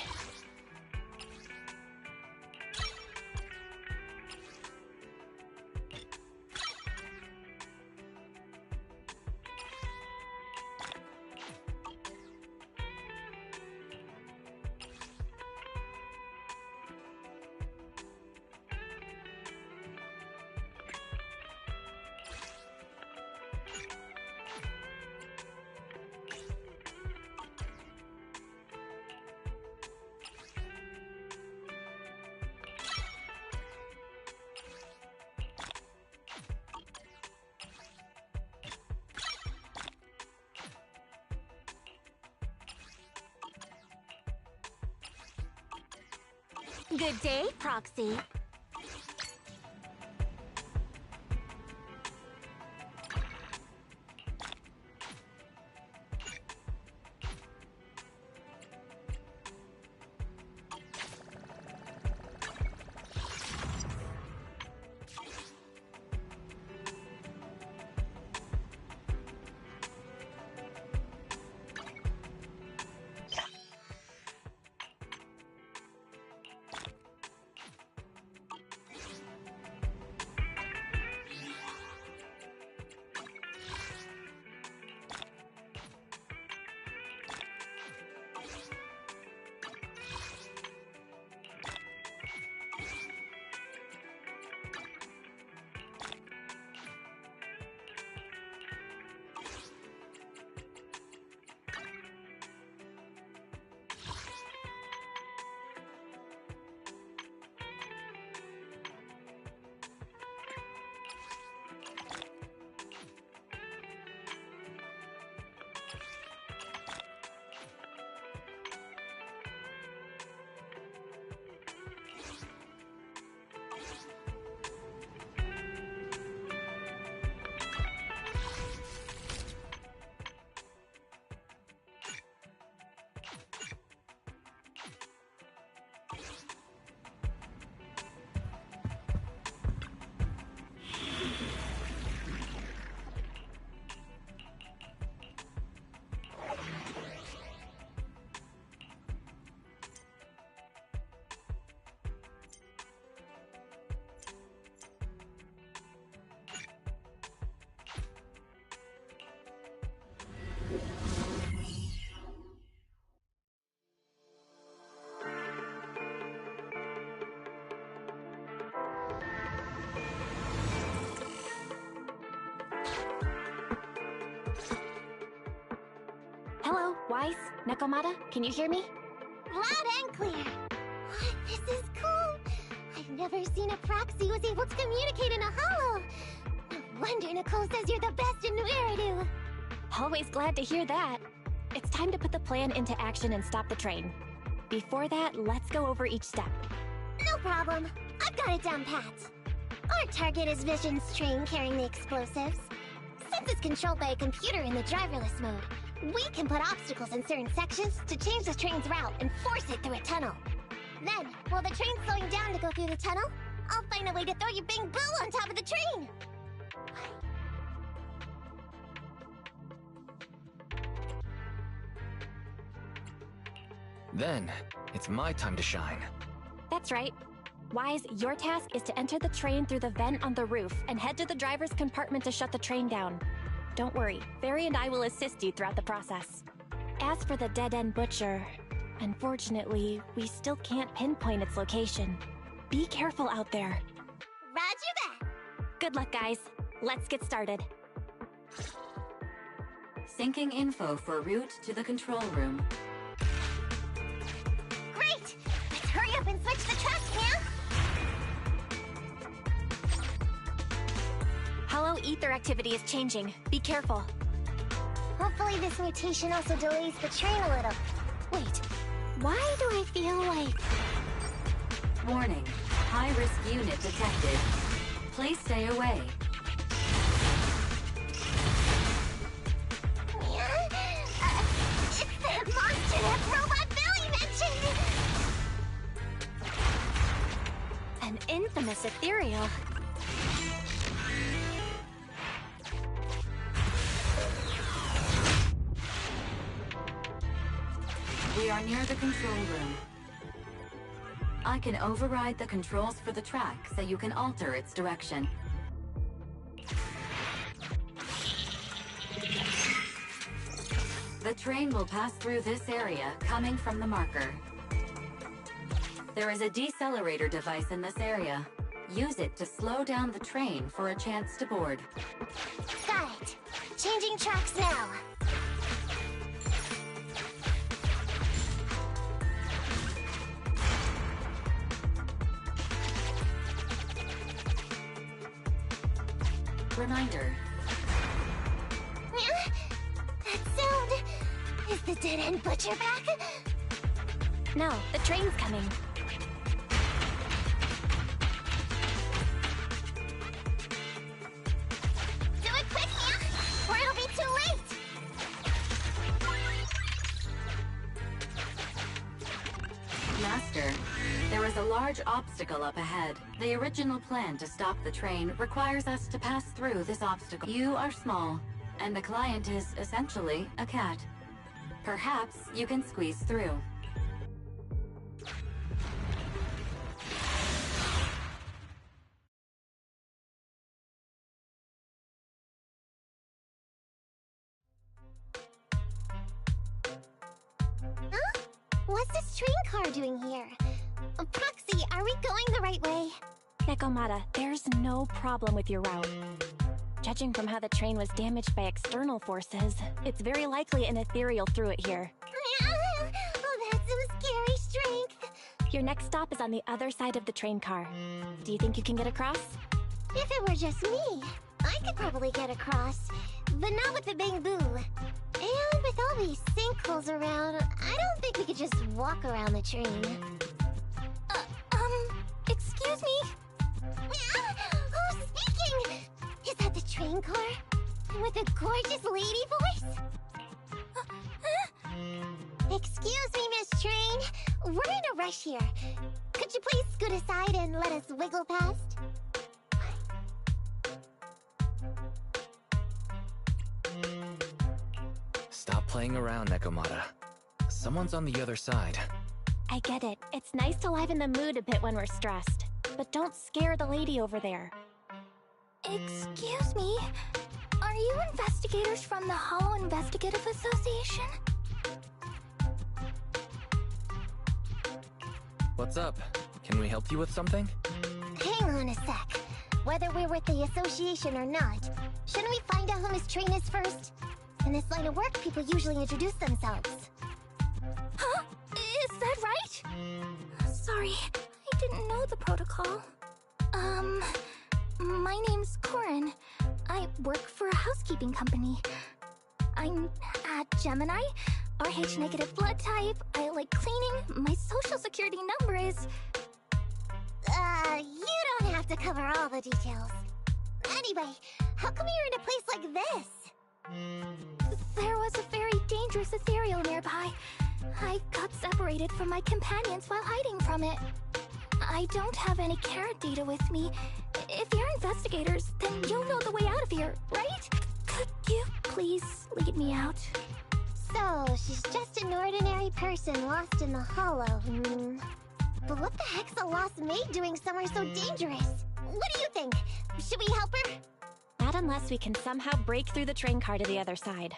Good day, Proxy. Nekomata, can you hear me? Loud and clear. This is cool. I've never seen a proxy who's able to communicate in a holo. No wonder Nicole says you're the best in Nueridu. Always glad to hear that. It's time to put the plan into action and stop the train. Before that, let's go over each step. No problem. I've got it down pat. Our target is Vision's train carrying the explosives. Since it's controlled by a computer in the driverless mode, we can put obstacles in certain sections to change the train's route and force it through a tunnel. Then, while the train's slowing down to go through the tunnel, I'll find a way to throw your Bing Boo on top of the train! Then, it's my time to shine. That's right. Wise, your task is to enter the train through the vent on the roof and head to the driver's compartment to shut the train down. Don't worry, Fairy and I will assist you throughout the process. As for the dead-end butcher, unfortunately, we still can't pinpoint its location. Be careful out there. Roger that! Good luck, guys. Let's get started. Syncing info for route to the control room. Great! Let's hurry up and switch the tracks, man! Hollow ether activity is changing. Be careful. Hopefully this mutation also delays the train a little. Wait, why do I feel like... Warning. High-risk unit detected. Please stay away. It's the monster that Robot Billy mentioned! An infamous ethereal. We are near the control room. I can override the controls for the track so you can alter its direction. The train will pass through this area, coming from the marker. There is a decelerator device in this area. Use it to slow down the train for a chance to board. Got it. Changing tracks now. Reminder. That sound... Is the dead-end butcher back? No, the train's coming. Do it quick, man! Or it'll be too late! Master, there is a large obstacle up ahead. The original plan to stop the train requires us to pass through this obstacle. You are small, and the client is essentially a cat. Perhaps you can squeeze through. Huh? What's this train car doing here? Proxy, are we going the right way? Nekomata, there's no problem with your route. Judging from how the train was damaged by external forces, it's very likely an ethereal threw it here. Oh, that's some scary strength. Your next stop is on the other side of the train car. Do you think you can get across? If it were just me, I could probably get across. But not with the Bing Boo. And with all these sinkholes around, I don't think we could just walk around the train. Excuse me? Who's speaking? Is that the train car? With a gorgeous lady voice? Excuse me, Miss Train. We're in a rush here. Could you please scoot aside and let us wiggle past? Stop playing around, Nekomata. Someone's on the other side. I get it. It's nice to liven the mood a bit when we're stressed. But don't scare the lady over there. Excuse me? Are you investigators from the Hollow Investigative Association? What's up? Can we help you with something? Hang on a sec. Whether we're with the association or not, shouldn't we find out who Miss Train is first? In this line of work, people usually introduce themselves. call. My name's Corin. I work for a housekeeping company. I'm a Gemini, RH negative blood type, I like cleaning, my social security number is... You don't have to cover all the details. Anyway, how come you're in a place like this? There was a very dangerous ethereal nearby. I got separated from my companions while hiding from it. I don't have any carrot data with me. If you're investigators, then you'll know the way out of here, right? Could you please lead me out? So, she's just an ordinary person lost in the hollow. But what the heck's a lost maid doing somewhere so dangerous? What do you think? Should we help her? Not unless we can somehow break through the train car to the other side.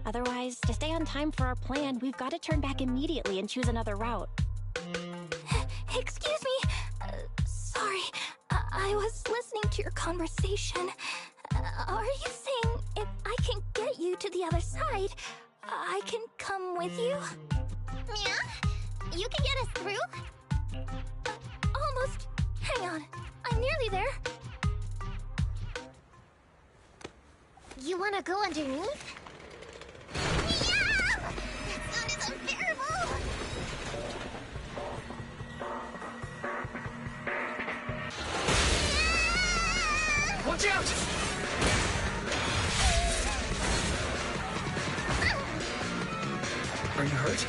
Otherwise, to stay on time for our plan, we've got to turn back immediately and choose another route. Excuse me. Sorry. I was listening to your conversation. Are you saying if I can get you to the other side, I can come with you? Yeah? You can get us through? Almost. Hang on. I'm nearly there. You wanna go underneath? Yeah! That sound is unbearable! Watch out! Are you hurt?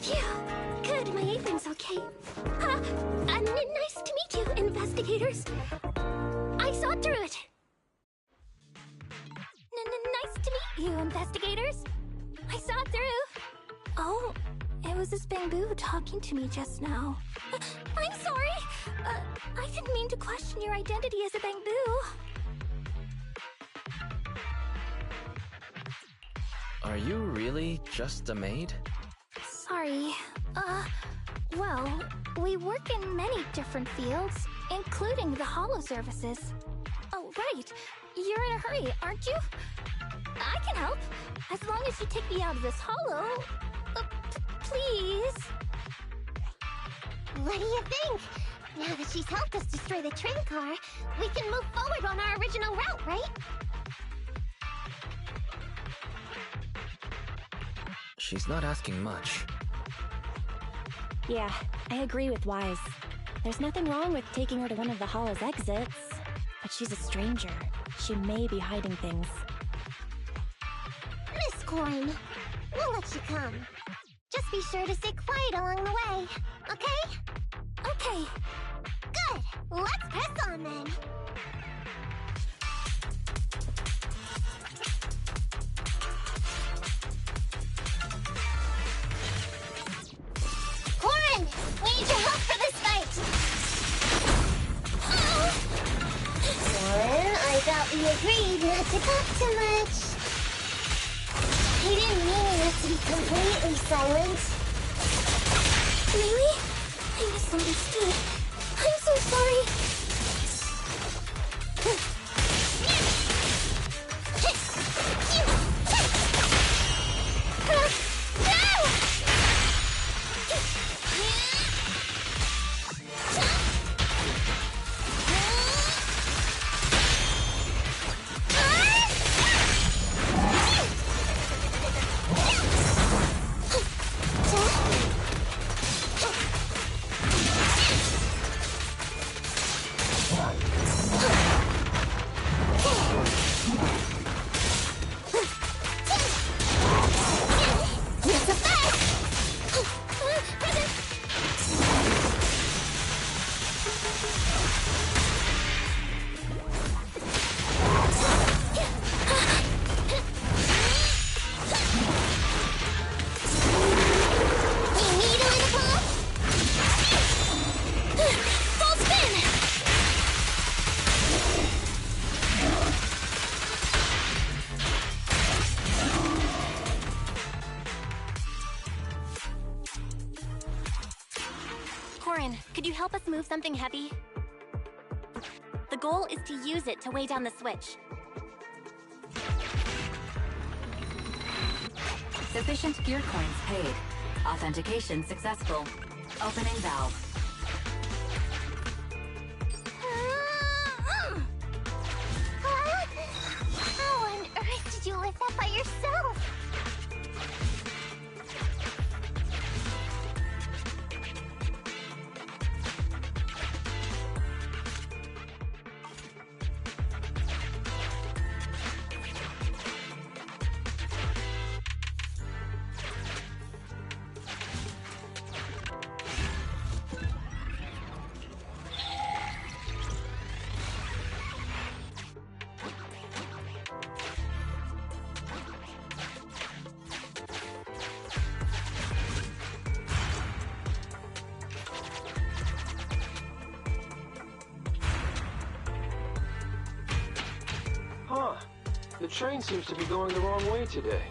Phew. Good, my apron's okay. Nice to meet you, investigators. I saw through it. Nice to meet you, investigators. I saw through. Oh, it was this bamboo talking to me just now. I'm sorry. I didn't mean to question your identity as a bamboo. Are you really just a maid? Sorry. Well, we work in many different fields, including the holo services. Oh, right. You're in a hurry, aren't you? I can help, as long as you take me out of this holo. Please. What do you think? Now that she's helped us destroy the train car, we can move forward on our original route, right? She's not asking much. Yeah, I agree with Wise. There's nothing wrong with taking her to one of the holo's exits, but she's a stranger. She may be hiding things. Miss Corin, we'll let you come. Just be sure to stay quiet along the way, okay? Okay. Good! Let's press on then! Corin! We need your help for this fight! Oh! Corin, I thought we agreed not to talk too much. I didn't mean us to be completely silent. Really? I misunderstood. I'm so sorry. Could you help us move something heavy? The goal is to use it to weigh down the switch. Sufficient gear coins paid. Authentication successful. Opening valve. How on earth did you lift that by yourself? Huh. The train seems to be going the wrong way today.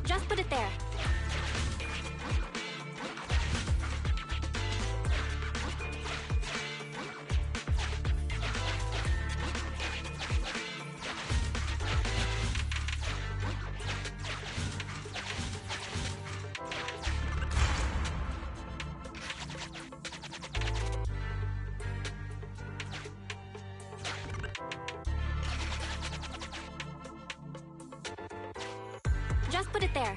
Just put it there. Just put it there.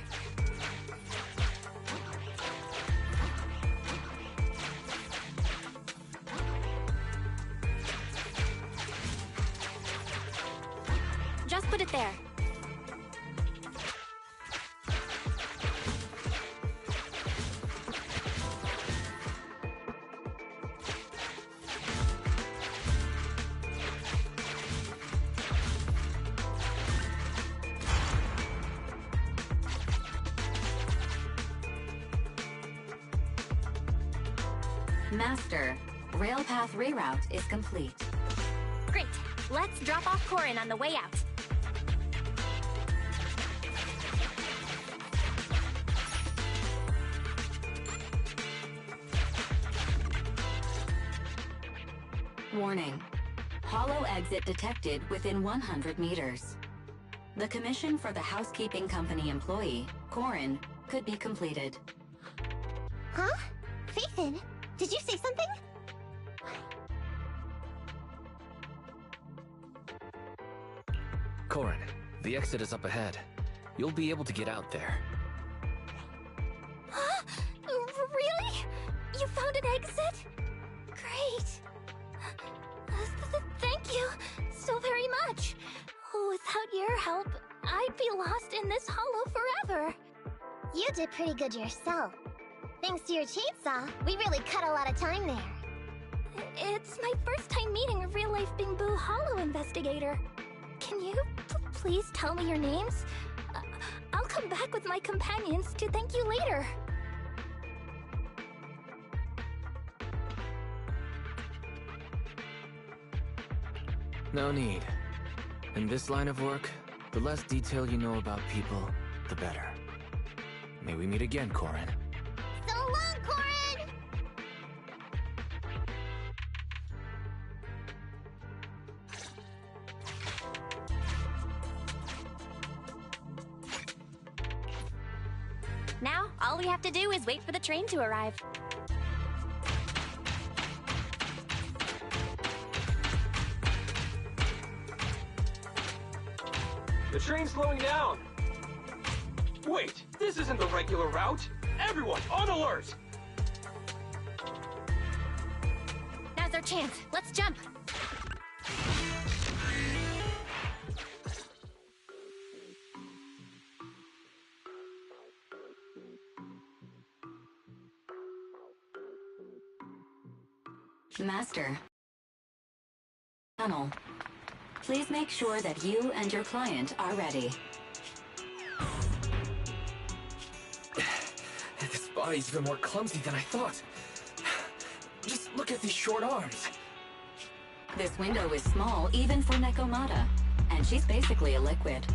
Just put it there. Master, rail path reroute is complete. Great. Let's drop off Corin on the way out. Warning. Hollow exit detected within 100 meters. The commission for the housekeeping company employee, Corin, could be completed. Huh? Faithin, did you say something? Corin, the exit is up ahead. You'll be able to get out there. Huh? Really? You found an exit? Great. Thank you so very much. Without your help, I'd be lost in this hollow forever. You did pretty good yourself. Thanks to your chainsaw, we really cut a lot of time there. It's my first time meeting a real-life Bing Boo Hollow investigator. Can you please tell me your names? I'll come back with my companions to thank you later. No need. In this line of work, the less detail you know about people, the better. May we meet again, Corin. So long, Corin! Now, all we have to do is wait for the train to arrive. The train's slowing down! Wait, this isn't the regular route! Everyone, on alert! Now's our chance. Let's jump. Master. Tunnel. Please make sure that you and your client are ready. This body's even more clumsy than I thought. Just look at these short arms. This window is small even for Nekomata, and she's basically a liquid.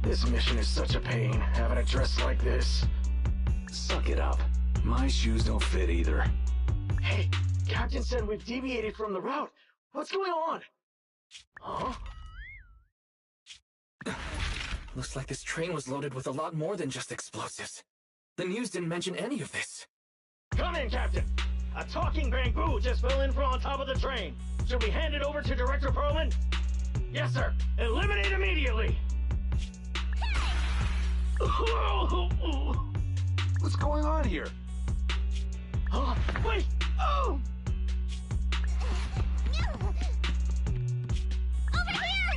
This mission is such a pain, having a dress like this. Suck it up. My shoes don't fit either. Hey, Captain said we've deviated from the route. What's going on? Huh? Looks like this train was loaded with a lot more than just explosives. The news didn't mention any of this. Come in, Captain! A talking bamboo just fell in from on top of the train. Should we hand it over to Director Perlman? Yes, sir. Eliminate immediately! What's going on here? Wait! Oh! Over here!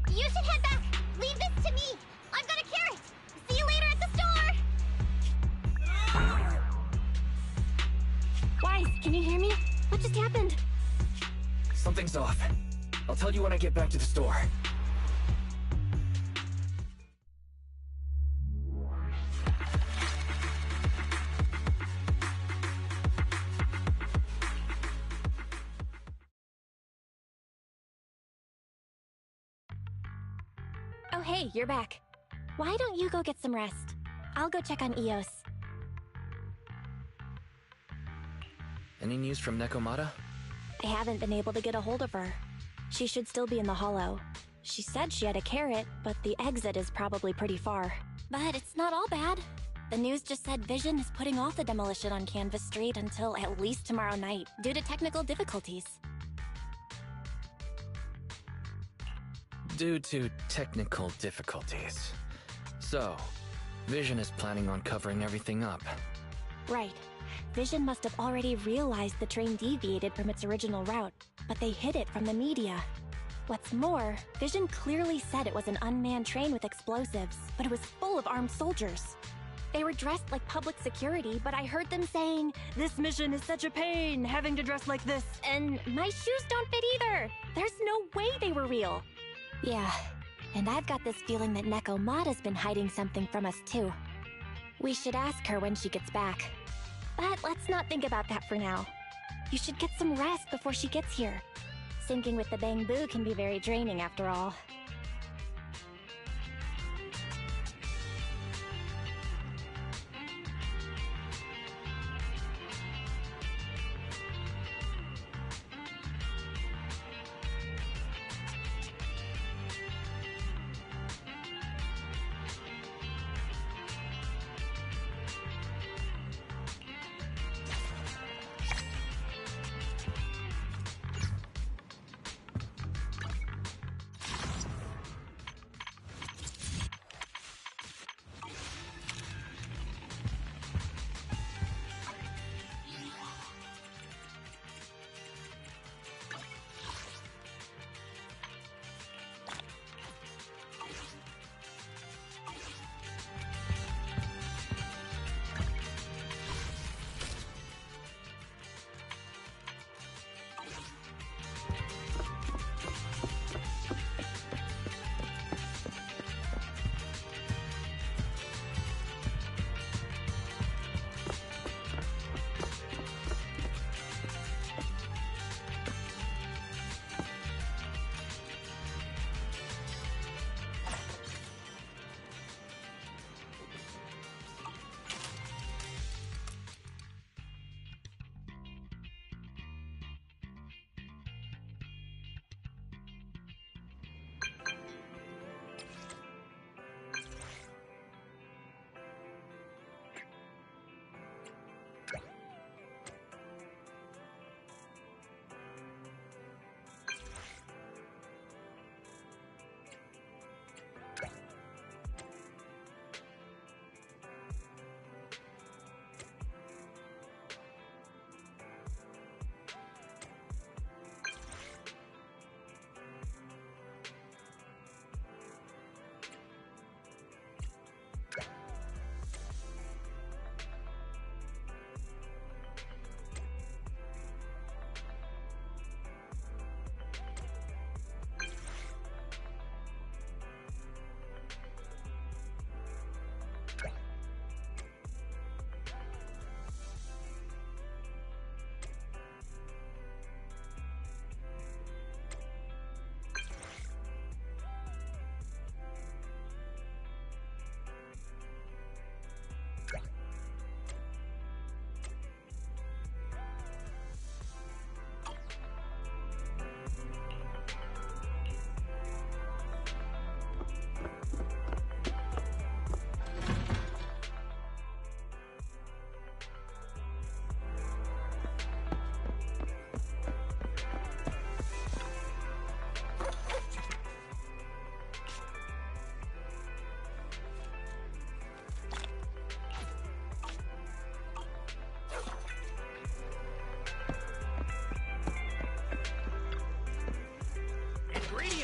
You should head back. Leave this to me. I've got a carrot. See you later at the store. Wise, can you hear me? What just happened? Something's off. I'll tell you when I get back to the store. Oh hey, you're back. Why don't you go get some rest? I'll go check on Eos. Any news from Nekomata? I haven't been able to get a hold of her. She should still be in the hollow. She said she had a carrot, but the exit is probably pretty far. But it's not all bad. The news just said Vision is putting off the demolition on Canvas Street until at least tomorrow night, due to technical difficulties. Due to technical difficulties. So, Vision is planning on covering everything up. Right. Vision must have already realized the train deviated from its original route, but they hid it from the media. What's more, Vision clearly said it was an unmanned train with explosives, but it was full of armed soldiers. They were dressed like public security, but I heard them saying, "This mission is such a pain, having to dress like this," and my shoes don't fit either! There's no way they were real! Yeah, and I've got this feeling that Nekomata's been hiding something from us too. We should ask her when she gets back. But let's not think about that for now. You should get some rest before she gets here. Syncing with the bamboo can be very draining after all.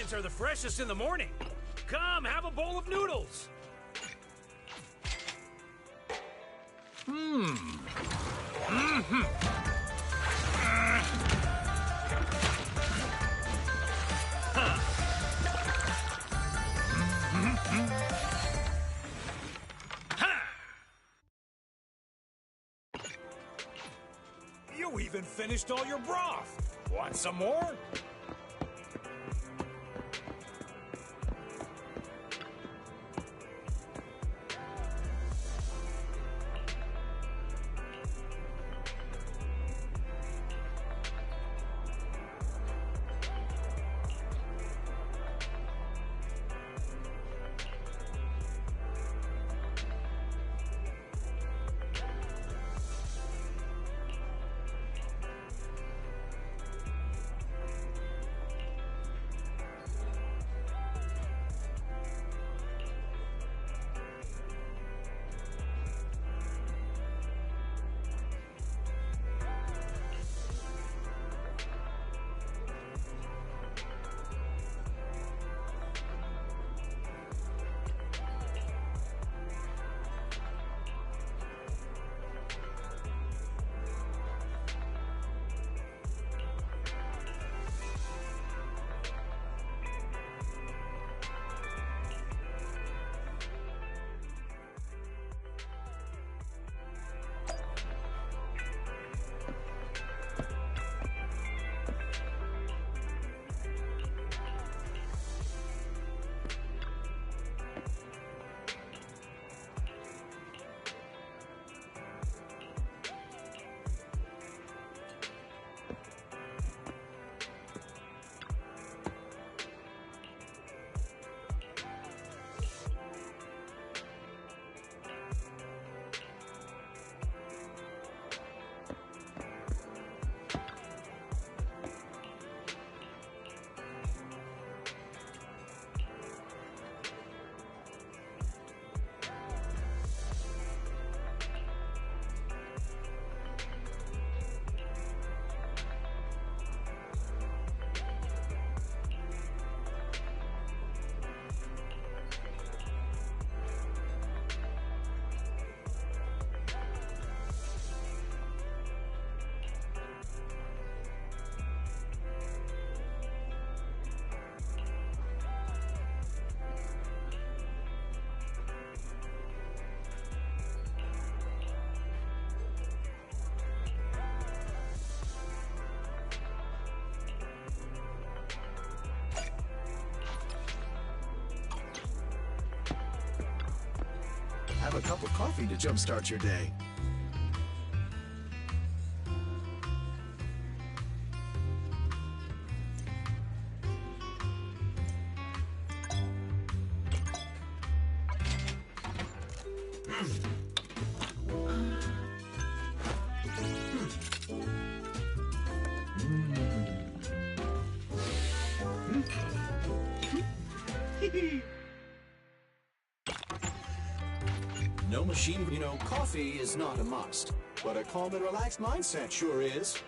Noodles are the freshest in the morning. Come, have a bowl of noodles. You even finished all your broth. Want some more? Have a cup of coffee to jumpstart your day. No machine, you know, coffee is not a must, but a calm and relaxed mindset sure is.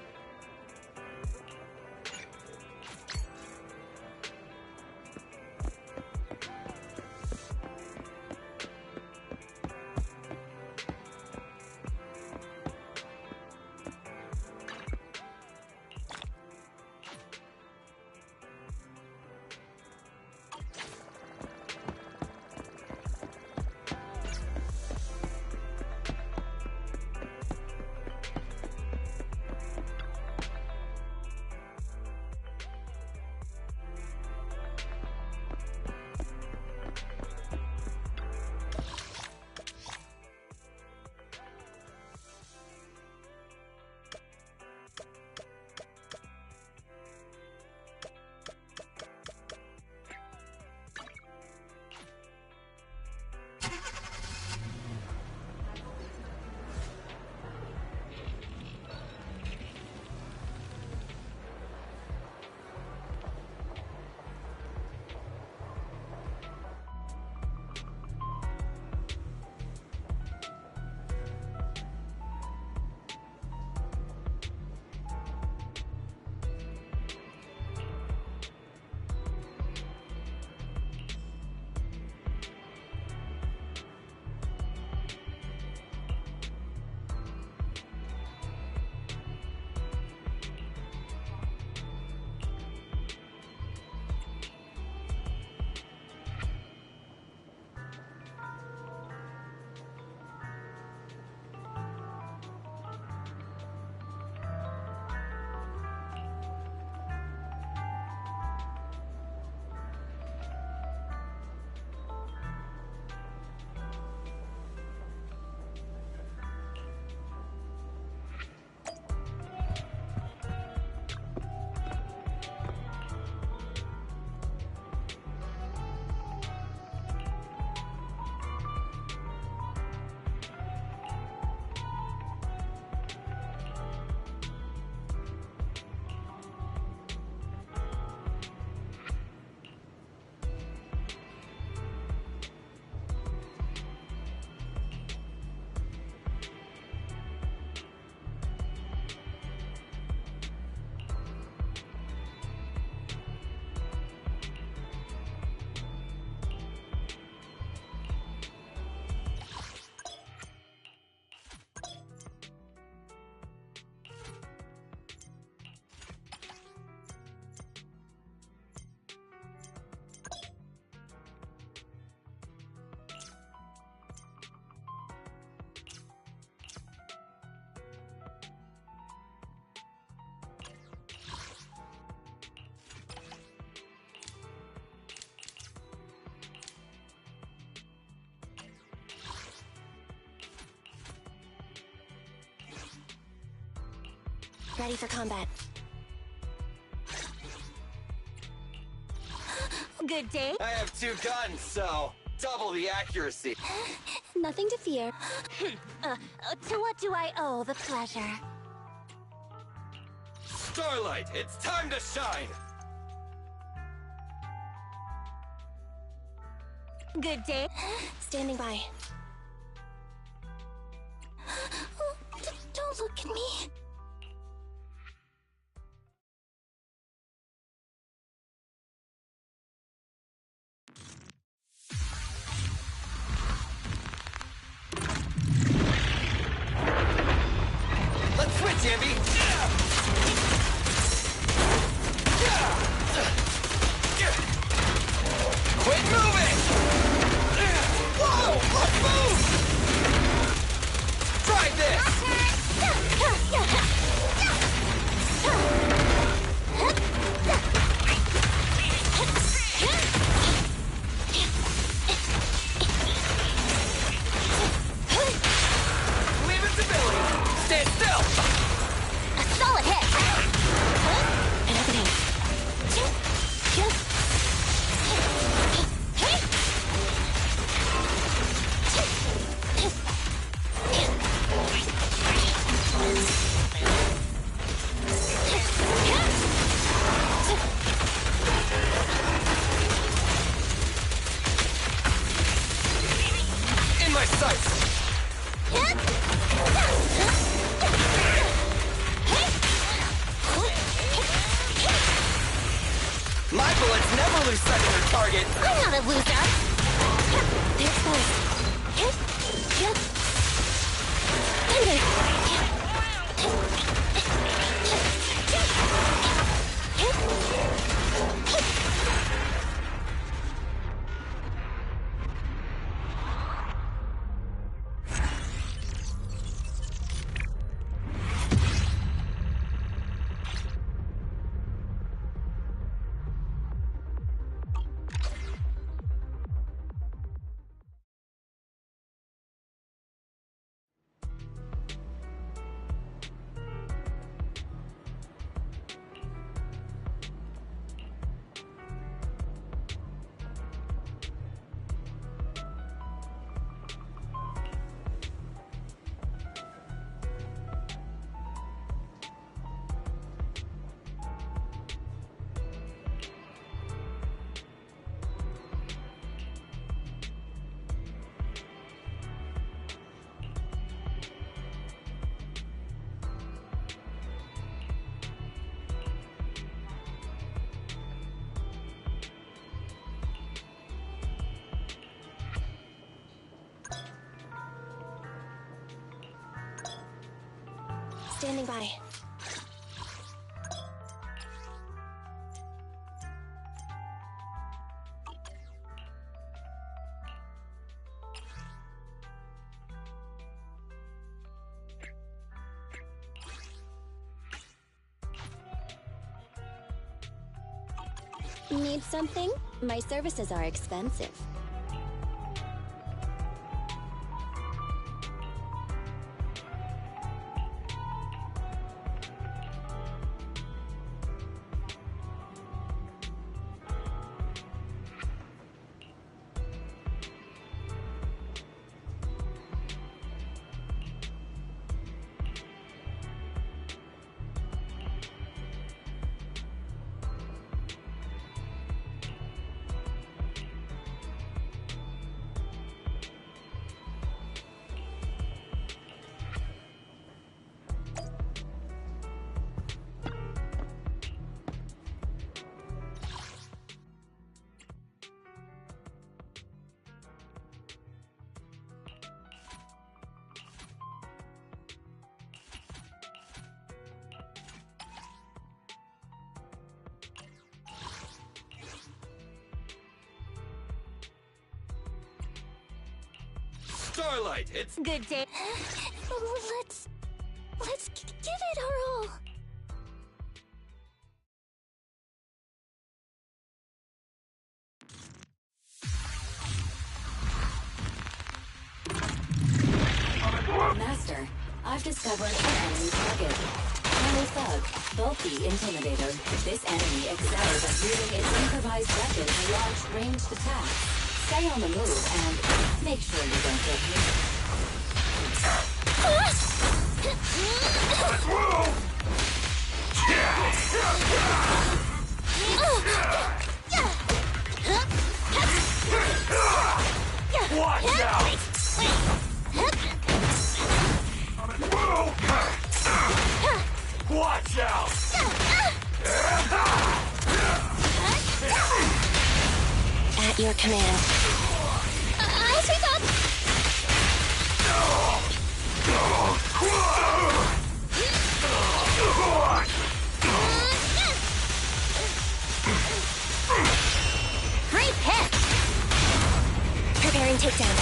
Ready for combat. Good day. I have 2 guns, so double the accuracy. Nothing to fear. To what do I owe the pleasure? Starlight, it's time to shine! Good day. Standing by. Don't look at me. Let's switch, Ambi! Quit moving! Whoa! Let's move! Try this! Leave instability! Stand still! A solid hit. Happening. In my sights! My bullets never lose sight of their target! I'm not a loser. They're close. Standing by. Need something? My services are expensive. Starlight, it's good day. Let's give it our all. Master, I've discovered an enemy target. Army Thug, Bulky Intimidator. This enemy excels at using its improvised weapon to launch ranged attacks. Stay on the move and make sure you don't get hit. Watch out! Watch out! At your command. Sweet up! Great hit! Preparing takedown.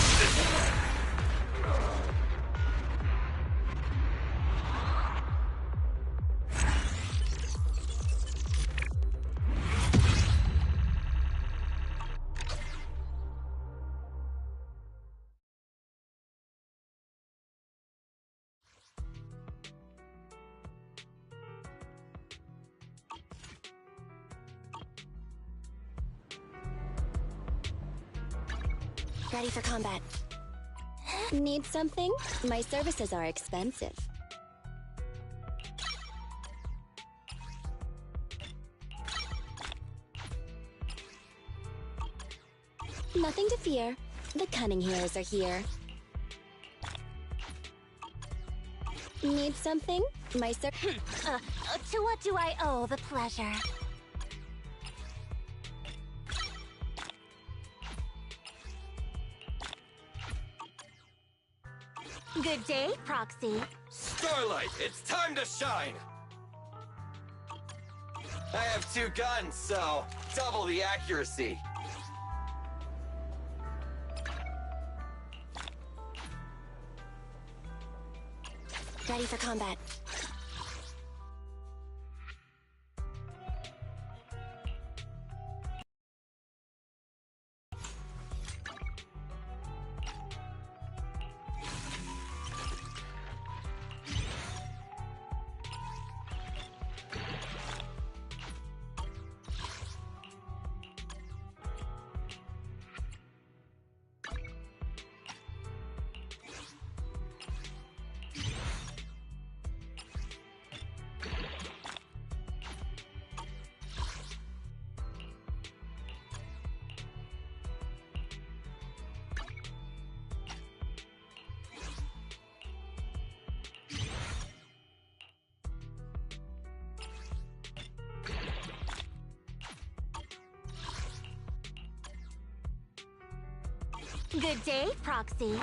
Ready for combat. Need something? My services are expensive. Nothing to fear. The cunning heroes are here. Need something? My To what do I owe the pleasure? Good day, Proxy. Starlight, it's time to shine! I have 2 guns, so double the accuracy. Ready for combat. Good day, Proxy.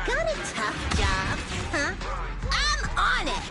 Got a tough job, huh? I'm on it!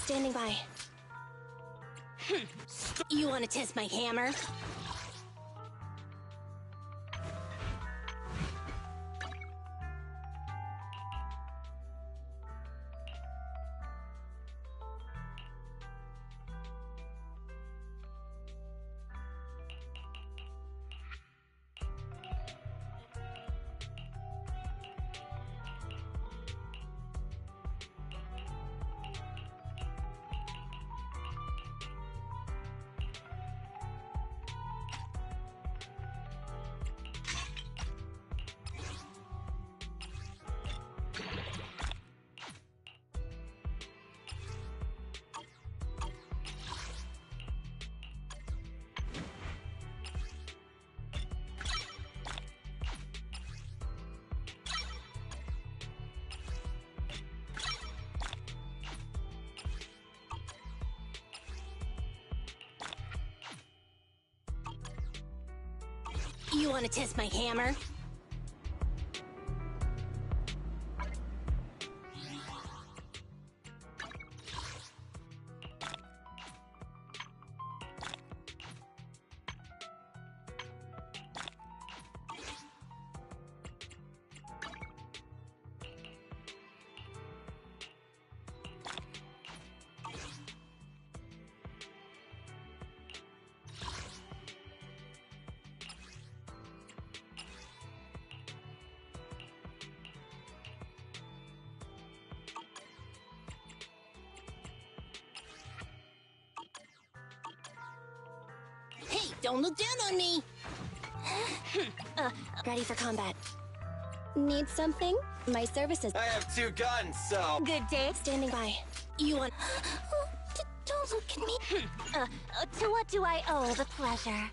Standing by. You wanna test my hammer? You wanna test my hammer? Hey, don't look down on me! Ready for combat. Need something? My services. I have 2 guns, so... Good day. Standing by. You want... Don't look at me. To what do I owe the pleasure?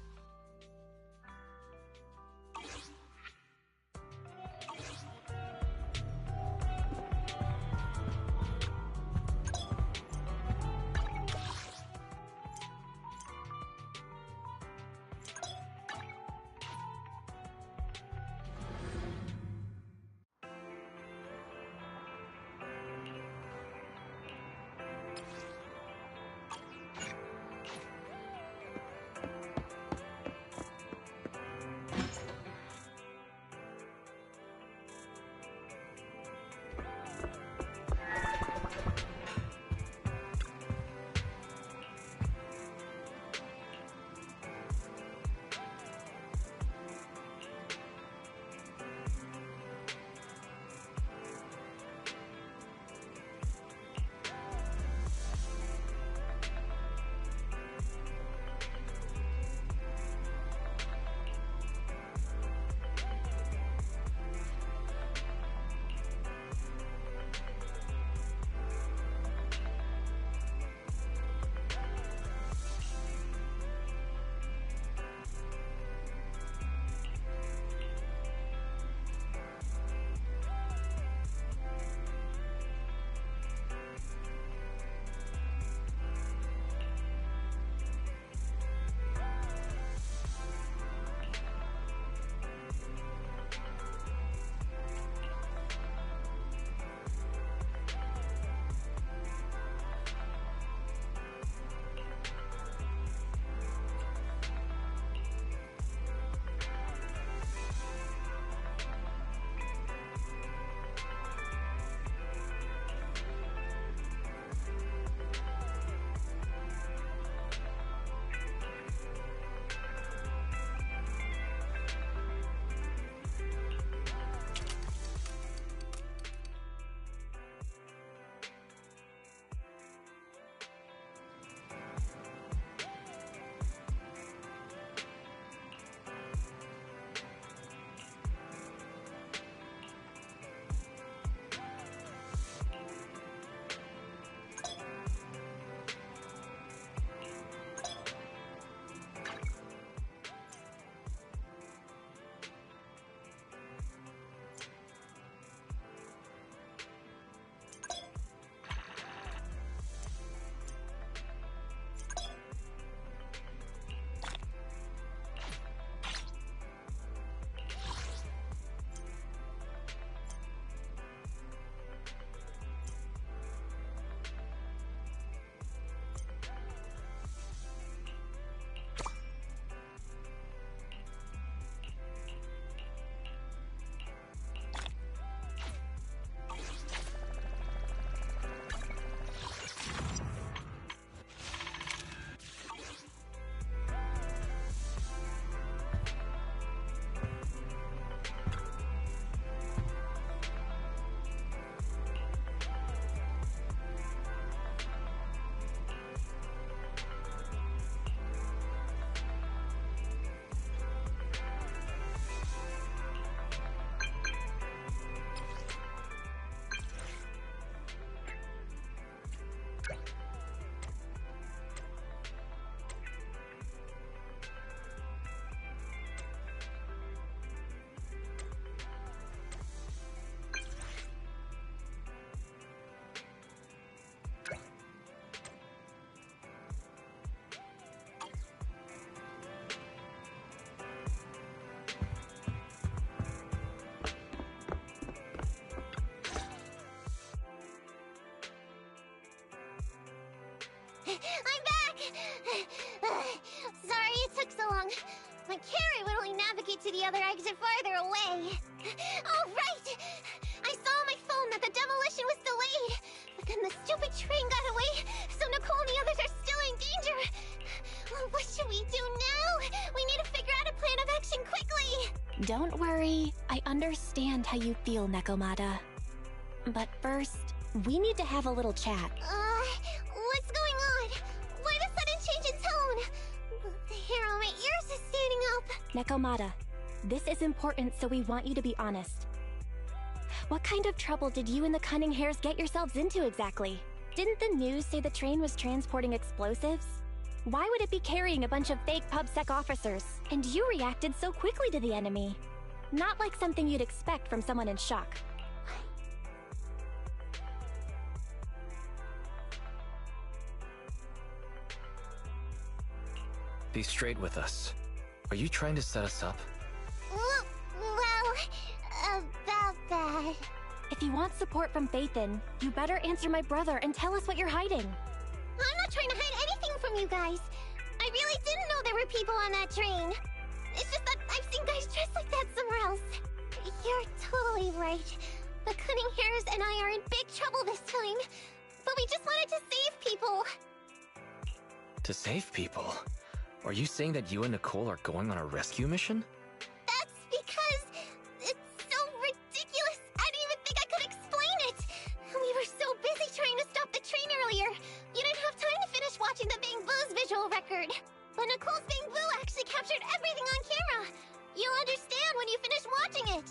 I'm back! Sorry it took so long. My carrot would only navigate to the other exit farther away. Oh, right! I saw on my phone that the demolition was delayed. But then the stupid train got away, so Nicole and the others are still in danger. What should we do now? We need to figure out a plan of action quickly! Don't worry. I understand how you feel, Nekomata. But first, we need to have a little chat. What's going on? Why the sudden change in tone? The hair on my ears is standing up. Nekomata, this is important, so we want you to be honest. What kind of trouble did you and the Cunning Hares get yourselves into exactly? Didn't the news say the train was transporting explosives? Why would it be carrying a bunch of fake PubSec officers? And you reacted so quickly to the enemy. Not like something you'd expect from someone in shock. Be straight with us. Are you trying to set us up? Well, about that. If you want support from Phaethon, you better answer my brother and tell us what you're hiding. I'm not trying to hide anything from you guys. I really didn't know there were people on that train. It's just that I've seen guys dressed like that somewhere else. You're totally right. The Cunning Hares and I are in big trouble this time. But we just wanted to save people. To save people? Are you saying that you and Nicole are going on a rescue mission? That's because it's so ridiculous. I didn't even think I could explain it. We were so busy trying to stop the train earlier. You didn't have time to finish watching the Bang Boo's visual record. But Nicole's Bang Boo actually captured everything on camera. You'll understand when you finish watching it.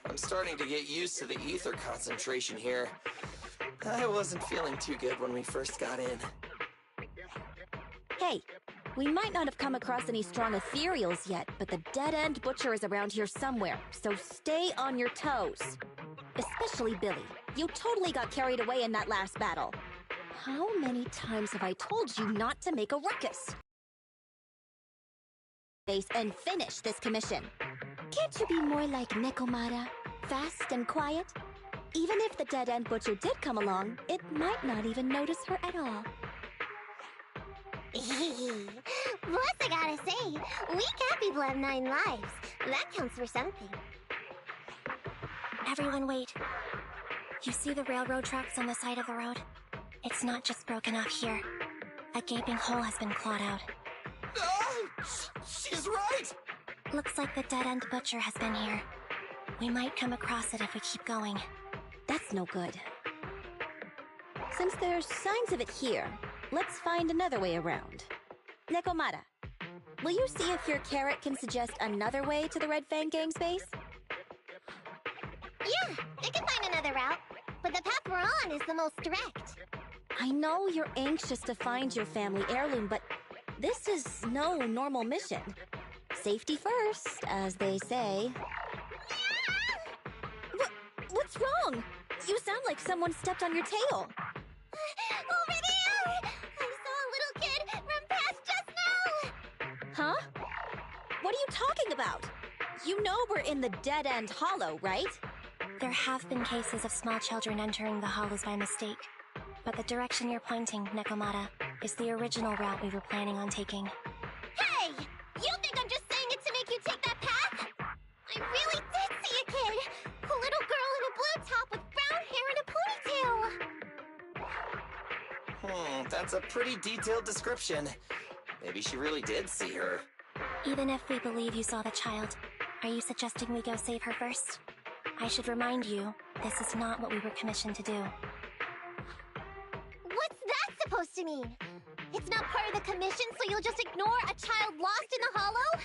I'm starting to get used to the ether concentration here. I wasn't feeling too good when we first got in. Hey, we might not have come across any strong ethereals yet, but the dead-end butcher is around here somewhere, so stay on your toes. Especially Billy. You totally got carried away in that last battle. How many times have I told you not to make a ruckus? And finish this commission. Can't you be more like Nekomata? Fast and quiet? Even if the dead-end butcher did come along, it might not even notice her at all. Plus, I gotta say, we cat people have 9 lives. That counts for something. Everyone wait. You see the railroad tracks on the side of the road? It's not just broken off here. A gaping hole has been clawed out. Oh, she's right! Looks like the dead-end butcher has been here. We might come across it if we keep going. That's no good. Since there's signs of it here, let's find another way around. Nekomata, will you see if your carrot can suggest another way to the Red Fang Gang's base? Yeah, it can find another route, but the path we're on is the most direct. I know you're anxious to find your family heirloom, but this is no normal mission. Safety first, as they say. What's wrong? You sound like someone stepped on your tail. Over there! I saw a little kid run past just now! Huh? What are you talking about? You know we're in the dead-end hollow, right? There have been cases of small children entering the hollows by mistake. But the direction you're pointing, Nekomata, is the original route we were planning on taking. Hey! You think I'm just saying it to make you take that path? I really did see a kid! A little girl in a blue top with brown hair and a ponytail! That's a pretty detailed description. Maybe she really did see her. Even if we believe you saw the child, are you suggesting we go save her first? I should remind you, this is not what we were commissioned to do. What's that supposed to mean? It's not part of the commission, so you'll just ignore a child lost in the hollow?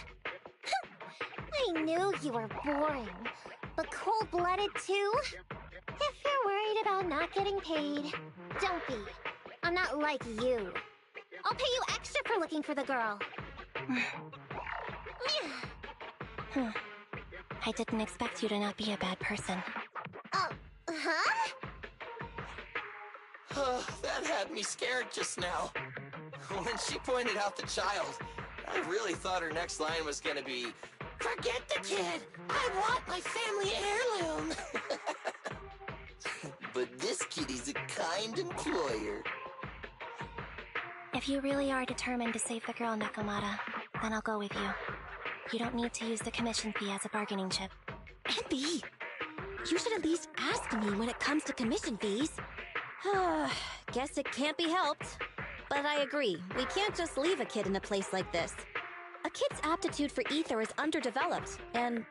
I knew you were boring, but cold-blooded too? If you're worried about not getting paid, don't be. I'm not like you. I'll pay you extra for looking for the girl. I didn't expect you to not be a bad person. Oh, Huh? That had me scared just now. When she pointed out the child, I really thought her next line was gonna be, "Forget the kid! I want my family heirloom!" But this kitty's a kind employer. If you really are determined to save the girl, Nekomata, then I'll go with you. You don't need to use the commission fee as a bargaining chip. Envy! You should at least ask me when it comes to commission fees. Guess it can't be helped. But I agree, we can't just leave a kid in a place like this. A kid's aptitude for ether is underdeveloped, and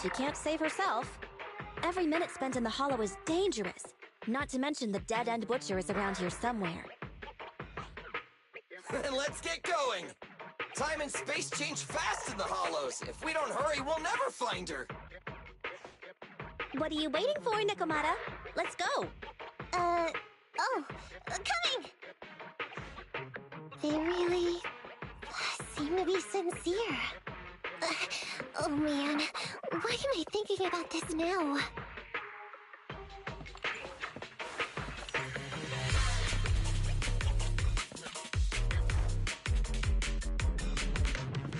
she can't save herself. Every minute spent in the hollow is dangerous, not to mention the dead-end butcher is around here somewhere. Then let's get going! Time and space change fast in the hollows. If we don't hurry, we'll never find her. What are you waiting for, Nekomata? Let's go! Coming! They really seem to be sincere. Oh man, why am I thinking about this now?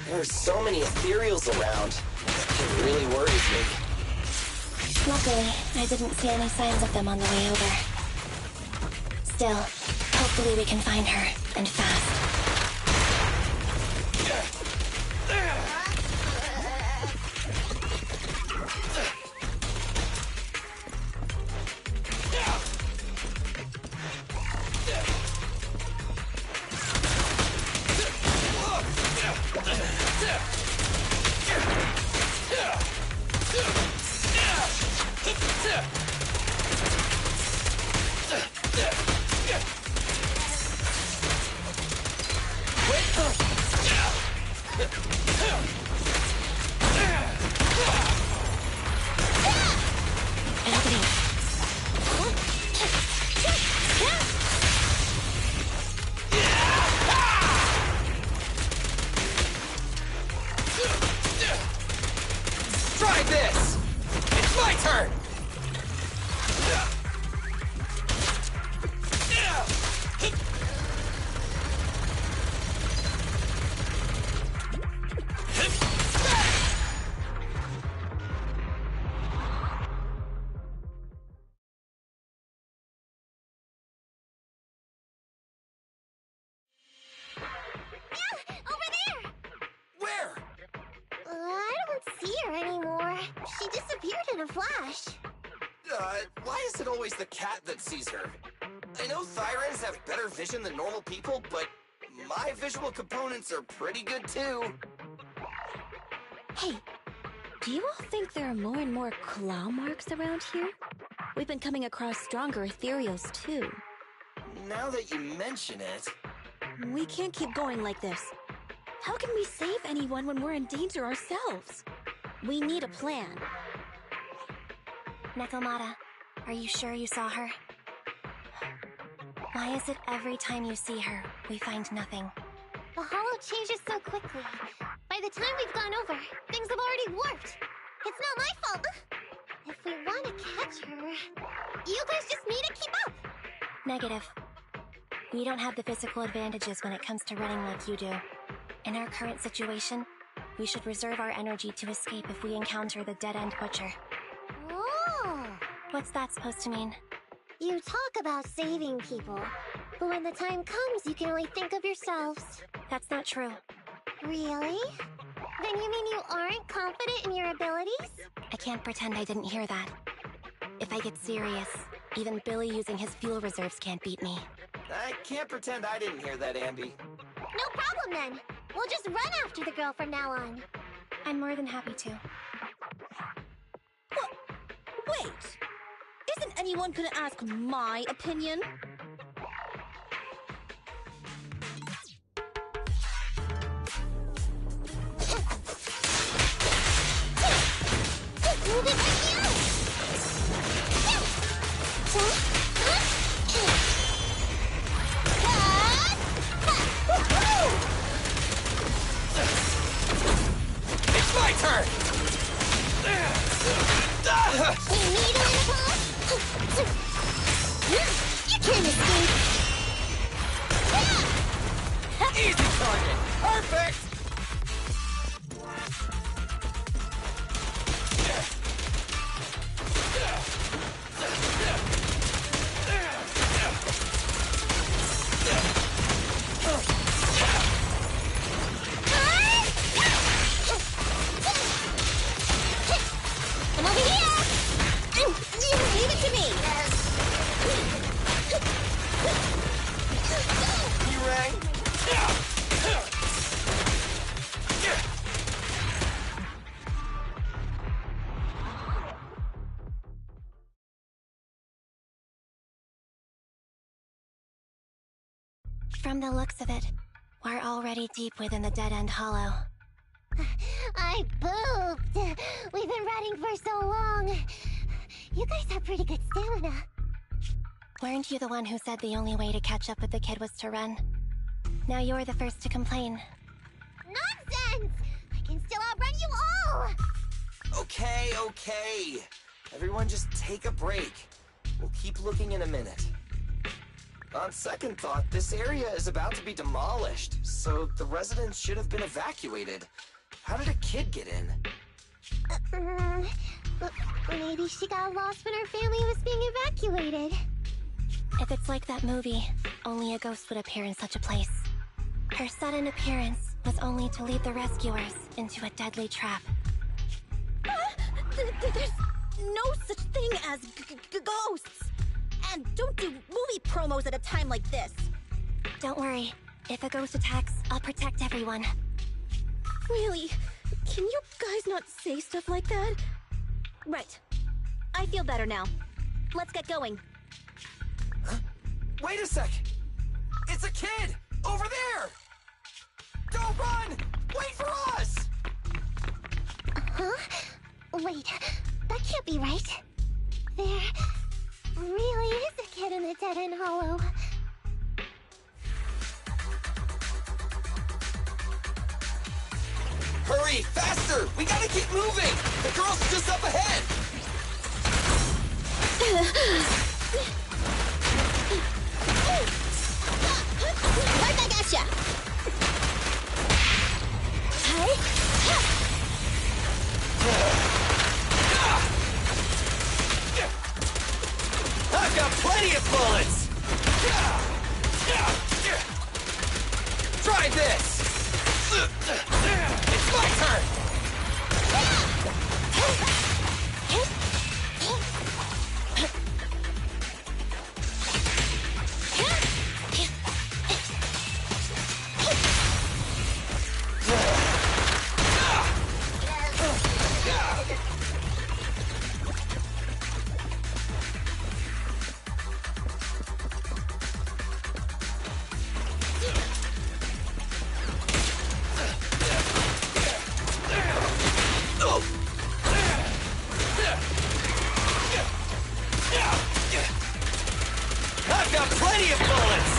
There are so many ethereals around. It really worries me. Luckily, I didn't see any signs of them on the way over. Still, hopefully we can find her, and fast. Try this! It's my turn! She disappeared in a flash. Why is it always the cat that sees her? I know Thyrans have better vision than normal people, but my visual components are pretty good too. Hey, do you all think there are more and more claw marks around here? We've been coming across stronger ethereals too. Now that you mention it... We can't keep going like this. How can we save anyone when we're in danger ourselves? We need a plan. Nekomata, are you sure you saw her? Why is it every time you see her, we find nothing? The hollow changes so quickly. By the time we've gone over, things have already warped. It's not my fault. If we want to catch her, you guys just need to keep up. Negative. We don't have the physical advantages when it comes to running like you do. In our current situation, we should reserve our energy to escape if we encounter the dead-end butcher. Oh! What's that supposed to mean? You talk about saving people, but when the time comes, you can only think of yourselves. That's not true. Really? Then you mean you aren't confident in your abilities? I can't pretend I didn't hear that. If I get serious, even Billy using his fuel reserves can't beat me. I can't pretend I didn't hear that, Ambi. No problem then. We'll just run after the girl from now on. I'm more than happy to. Wait! Isn't anyone gonna ask my opinion? It's my turn! We need a little From the looks of it, we're already deep within the dead-end hollow. I pooped! We've been running for so long. You guys have pretty good stamina. Weren't you the one who said the only way to catch up with the kid was to run? Now you're the first to complain. Nonsense! I can still outrun you all! Okay, okay. Everyone just take a break. We'll keep looking in a minute. On second thought, this area is about to be demolished, so the residents should have been evacuated. How did a kid get in? Maybe she got lost when her family was being evacuated. If it's like that movie, only a ghost would appear in such a place. Her sudden appearance was only to lead the rescuers into a deadly trap. There's no such thing as ghosts! And don't do movie promos at a time like this! Don't worry. If a ghost attacks, I'll protect everyone. Really? Can you guys not say stuff like that? Right. I feel better now. Let's get going. Huh? Wait a sec! It's a kid! Over there! Don't run! Wait for us! Huh? Wait, that can't be right. There really is a kid in the dead-end hollow. Hurry, faster! We gotta keep moving! The girl's just up ahead! Right back at ya! I've got plenty of bullets! Try this! It's my turn! I've got plenty of bullets!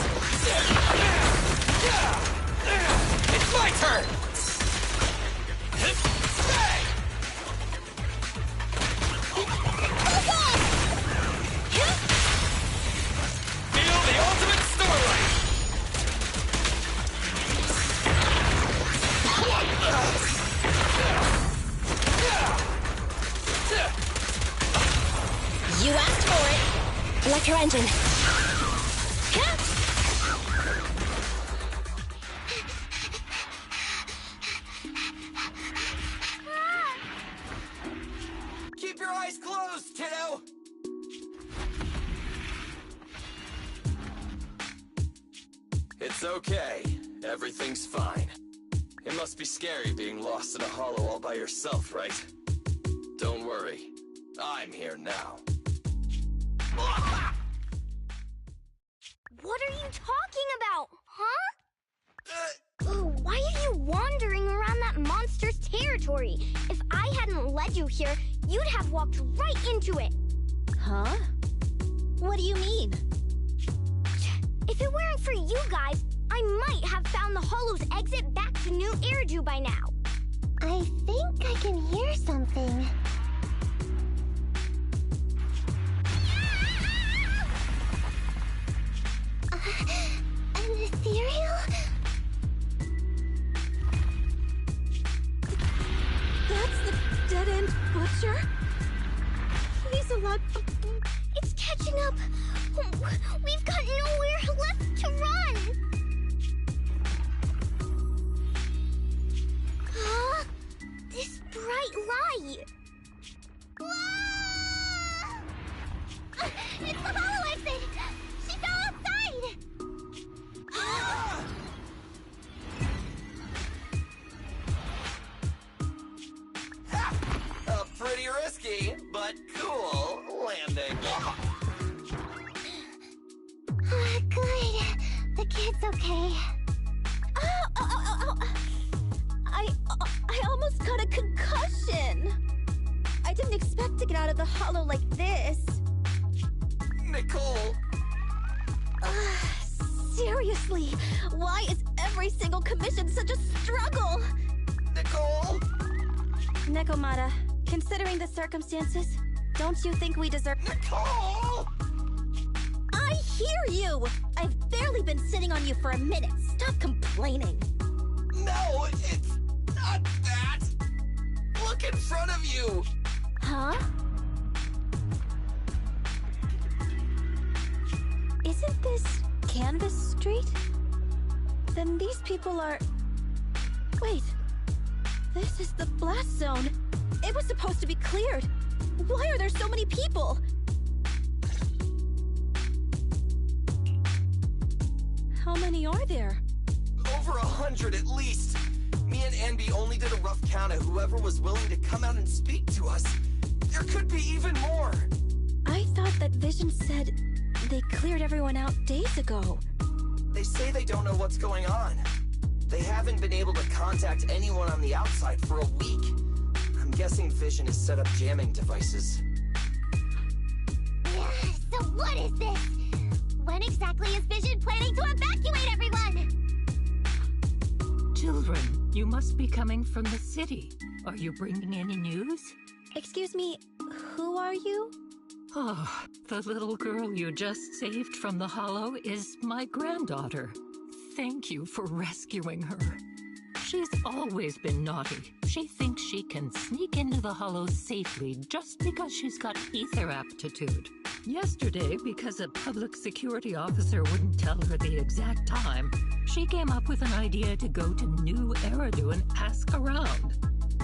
It's my turn! Feel the ultimate starlight! You asked for it! Electro engine. Keep your eyes closed, kiddo! It's okay. Everything's fine. It must be scary being lost in a hollow all by yourself, right? Don't worry. I'm here now. What are you talking about, huh? Why are you wandering around that monster's territory? If I hadn't led you here, you'd have walked right into it. Huh? What do you mean? If it weren't for you guys, I might have found the hollow's exit back to New Eridu by now. I think I can hear something. An ethereal? That's the dead-end butcher? He's alive. It's catching up. We've got nowhere left to run. Huh? This bright light. It's the hollow exit. She fell outside. Pretty risky, but cool landing. Good. hollow like this. Nicole! Seriously, why is every single commission such a struggle? Nicole! Nekomata, considering the circumstances, don't you think we deserve— Nicole! I hear you! I've barely been sitting on you for a minute. Stop complaining. No, it's not that! Look in front of you! Huh? Isn't this Canvas Street? Then these people are— Wait. This is the blast zone. It was supposed to be cleared. Why are there so many people? How many are there? Over 100 at least. Me and Anby only did a rough count of whoever was willing to come out and speak to us. There could be even more. I thought that Vision said they cleared everyone out days ago. They say they don't know what's going on. They haven't been able to contact anyone on the outside for a week. I'm guessing Vision has set up jamming devices. So what is this? When exactly is Vision planning to evacuate everyone? Children, you must be coming from the city. Are you bringing any news? Excuse me, who are you? Oh, the little girl you just saved from the Hollow is my granddaughter. Thank you for rescuing her. She's always been naughty. She thinks she can sneak into the Hollow safely just because she's got ether aptitude. Yesterday, because a public security officer wouldn't tell her the exact time, she came up with an idea to go to New Eridu and ask around.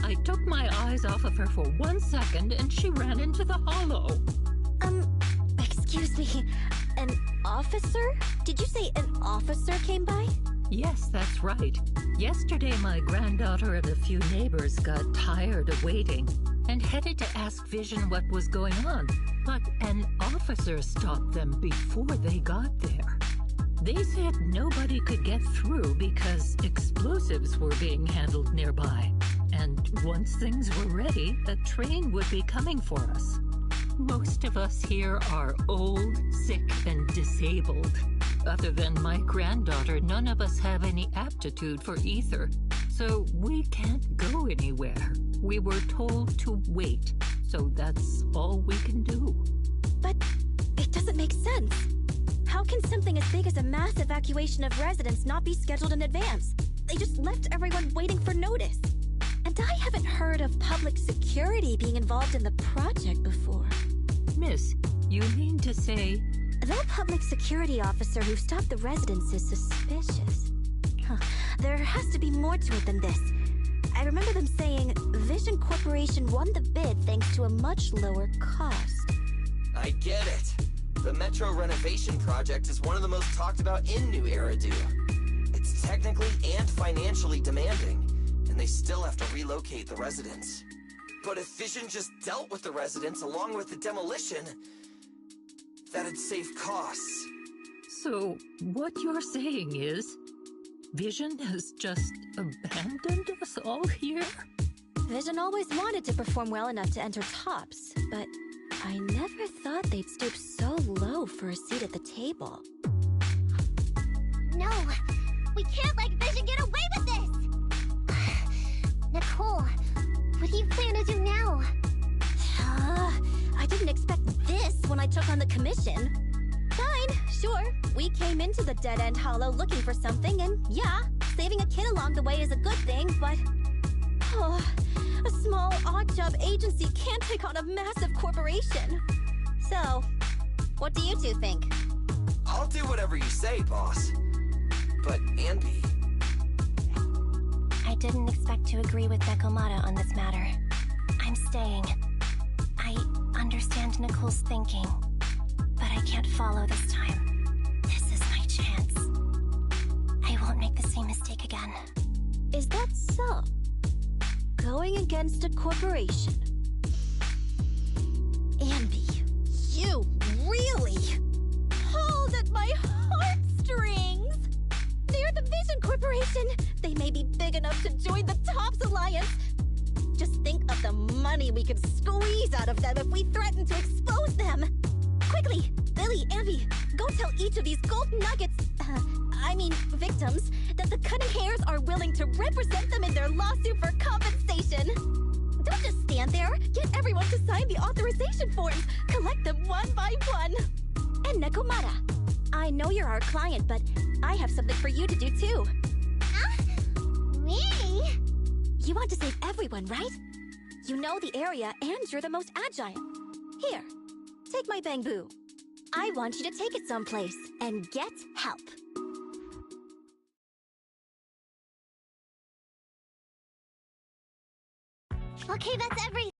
I took my eyes off of her for 1 second and she ran into the Hollow. Excuse me, an officer? Did you say an officer came by? Yes, that's right. Yesterday, my granddaughter and a few neighbors got tired of waiting and headed to ask Vision what was going on, but an officer stopped them before they got there. They said nobody could get through because explosives were being handled nearby, and once things were ready, a train would be coming for us. Most of us here are old, sick, and disabled. Other than my granddaughter, none of us have any aptitude for ether, so we can't go anywhere. We were told to wait, so that's all we can do. But it doesn't make sense. How can something as big as a mass evacuation of residents not be scheduled in advance? They just left everyone waiting for notice. And I haven't heard of public security being involved in the project before. Miss, you mean to say— The public security officer who stopped the residents is suspicious. There has to be more to it than this. I remember them saying Vision Corporation won the bid thanks to a much lower cost. I get it. The Metro renovation project is one of the most talked about in New Eridu. It's technically and financially demanding, and they still have to relocate the residents. But if Vision just dealt with the residents along with the demolition, that'd save costs. So, what you're saying is, Vision has just abandoned us all here? Vision always wanted to perform well enough to enter tops, but I never thought they'd stoop so low for a seat at the table. No, we can't let Vision get away with this! Nicole, what do you plan to do now? I didn't expect this when I took on the commission. Fine, sure. We came into the dead-end hollow looking for something, and yeah, saving a kid along the way is a good thing, but... a small, odd-job agency can't take on a massive corporation. So, what do you two think? I'll do whatever you say, boss. But, Anby... I didn't expect to agree with Nekomata on this matter. I'm staying. I understand Nicole's thinking, but I can't follow this time. This is my chance. I won't make the same mistake again. Is that so? Going against a corporation? Anby, you really pulled at my heartstrings! They're the Vision Corporation! They may be big enough to join the TOPS Alliance! Just think of the money money we could squeeze out of them if we threatened to expose them! Quickly! Billy, Ambi, go tell each of these gold nuggets, victims, that the Cunning Hairs are willing to represent them in their lawsuit for compensation! Don't just stand there! Get everyone to sign the authorization forms! Collect them one by one! And Nekomata, I know you're our client, but I have something for you to do too. Me? You want to save everyone, right? You know the area, and you're the most agile. Here, take my bamboo. I want you to take it someplace and get help. Okay, that's everything.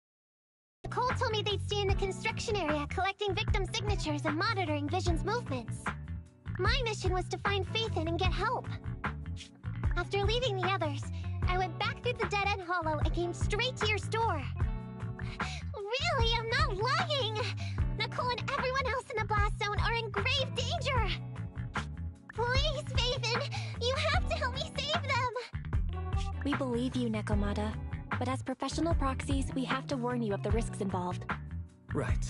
Nicole told me they'd stay in the construction area, collecting victim signatures and monitoring Vision's movements. My mission was to find Faithin and get help. After leaving the others, I went back through the dead-end hollow and came straight to your store. Really, I'm not lying! Nicole and everyone else in the blast zone are in grave danger! Please, Faithin, you have to help me save them! We believe you, Nekomata. But as professional proxies, we have to warn you of the risks involved. Right.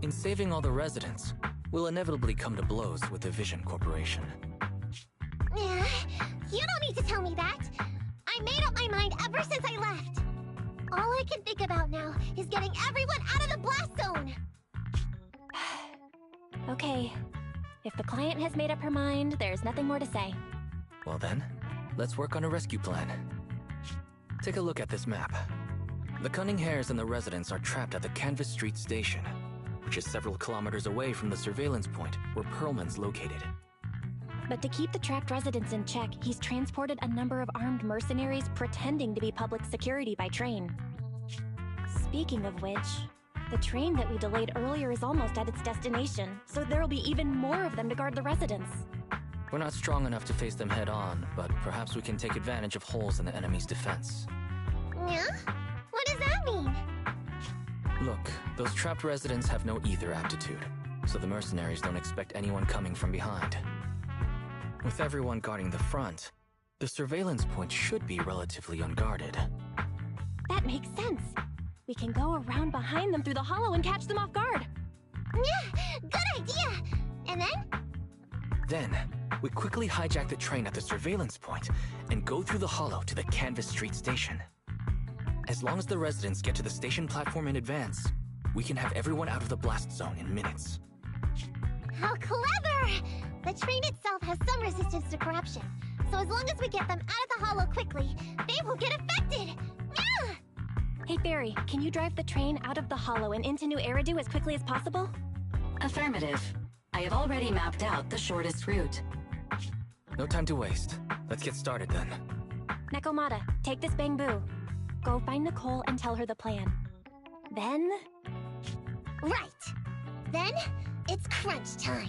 In saving all the residents, we'll inevitably come to blows with the Vision Corporation. Yeah, you don't need to tell me that. I made up my mind ever since I left. All I can think about now is getting everyone out of the blast zone. Okay. If the client has made up her mind, there's nothing more to say. Well then, let's work on a rescue plan. Take a look at this map. The Cunning Hairs and the residents are trapped at the Canvas Street station, which is several kilometers away from the surveillance point where Perlman's located. But to keep the trapped residents in check, he's transported a number of armed mercenaries pretending to be public security by train. Speaking of which, the train that we delayed earlier is almost at its destination, so there'll be even more of them to guard the residents. We're not strong enough to face them head-on, but perhaps we can take advantage of holes in the enemy's defense. Yeah? What does that mean? Look, those trapped residents have no ether aptitude, so the mercenaries don't expect anyone coming from behind. With everyone guarding the front, the surveillance point should be relatively unguarded. That makes sense. We can go around behind them through the hollow and catch them off guard. Yeah, good idea! And then? Then, we quickly hijack the train at the surveillance point and go through the hollow to the Canvas Street station. As long as the residents get to the station platform in advance, we can have everyone out of the blast zone in minutes. How clever! The train itself has some resistance to corruption, so as long as we get them out of the hollow quickly, they won't get affected! Yeah! Hey Barry, can you drive the train out of the hollow and into New Eridu as quickly as possible? Affirmative. I have already mapped out the shortest route. No time to waste. Let's get started then. Nekomata, take this bamboo. Go find Nicole and tell her the plan. Then... Right! Then, it's crunch time.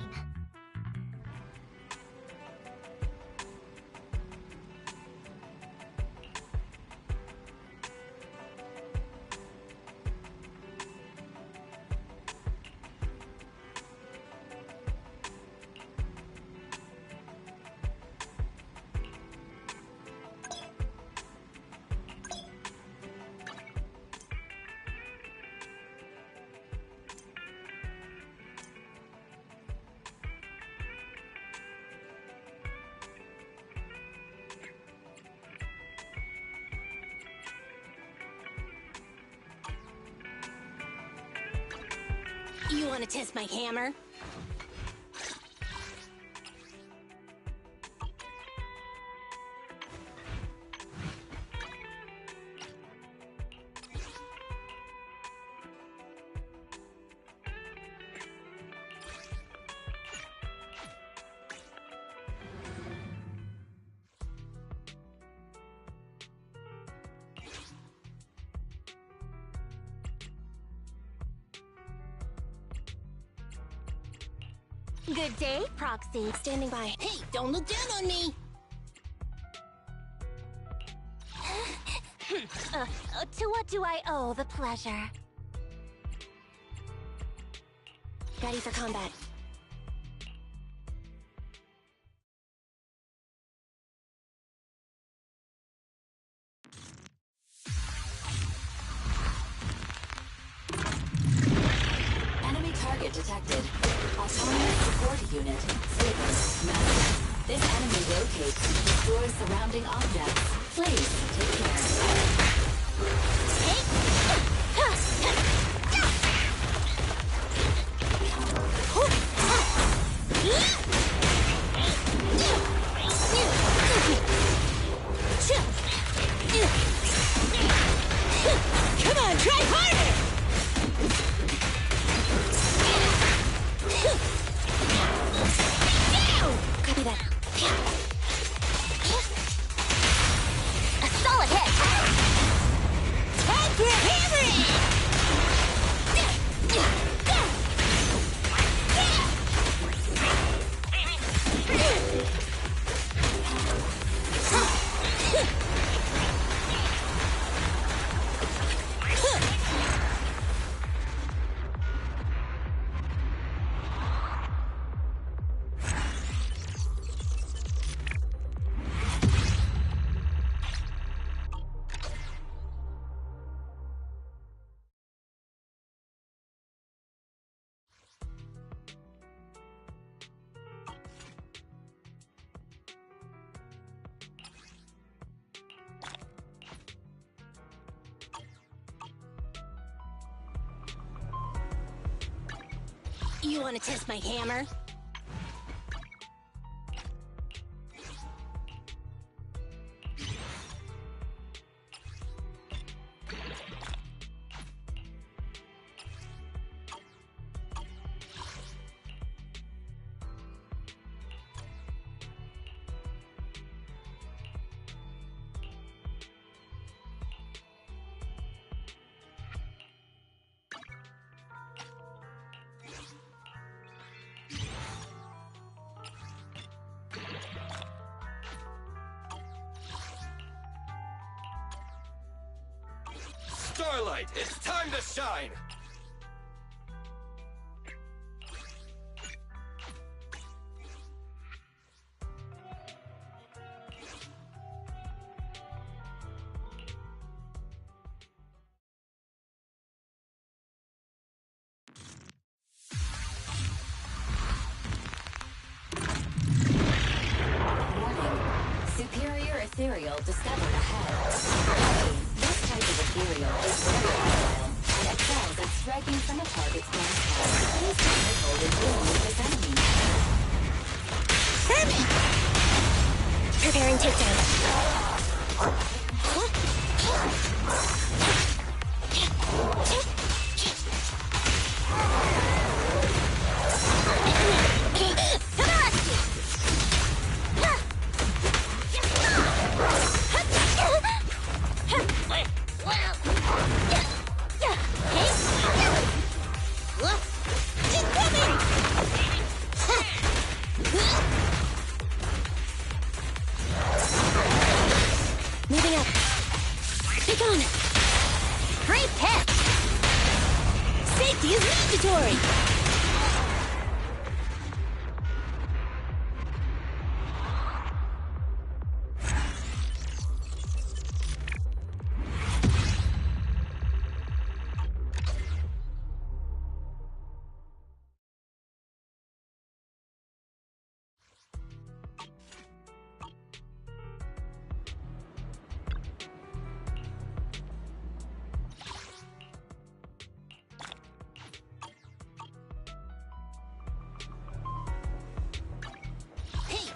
You want to test my hammer? Good day, Proxy. Standing by. Hey, don't look down on me! To what do I owe the pleasure? Ready for combat. unit. Slippers. Master. This enemy rotates and destroys surrounding objects. Please, take care. Come on, try harder! Copy that. A solid hit! Time for a hammering! You want to test my hammer? Starlight, it's time to shine! Superior ethereal discovered ahead. This type of ethereal is very agile and excels at striking from a target's gunpowder. Please be careful when dealing with this enemy. Preparing takedown. Moving up. Be gone. Great catch. Safety is mandatory.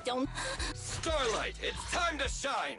Don't. Starlight, it's time to shine!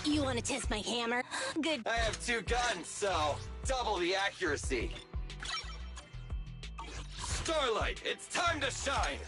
You want to test my hammer? Good. I have 2 guns, so double the accuracy. Starlight, it's time to shine!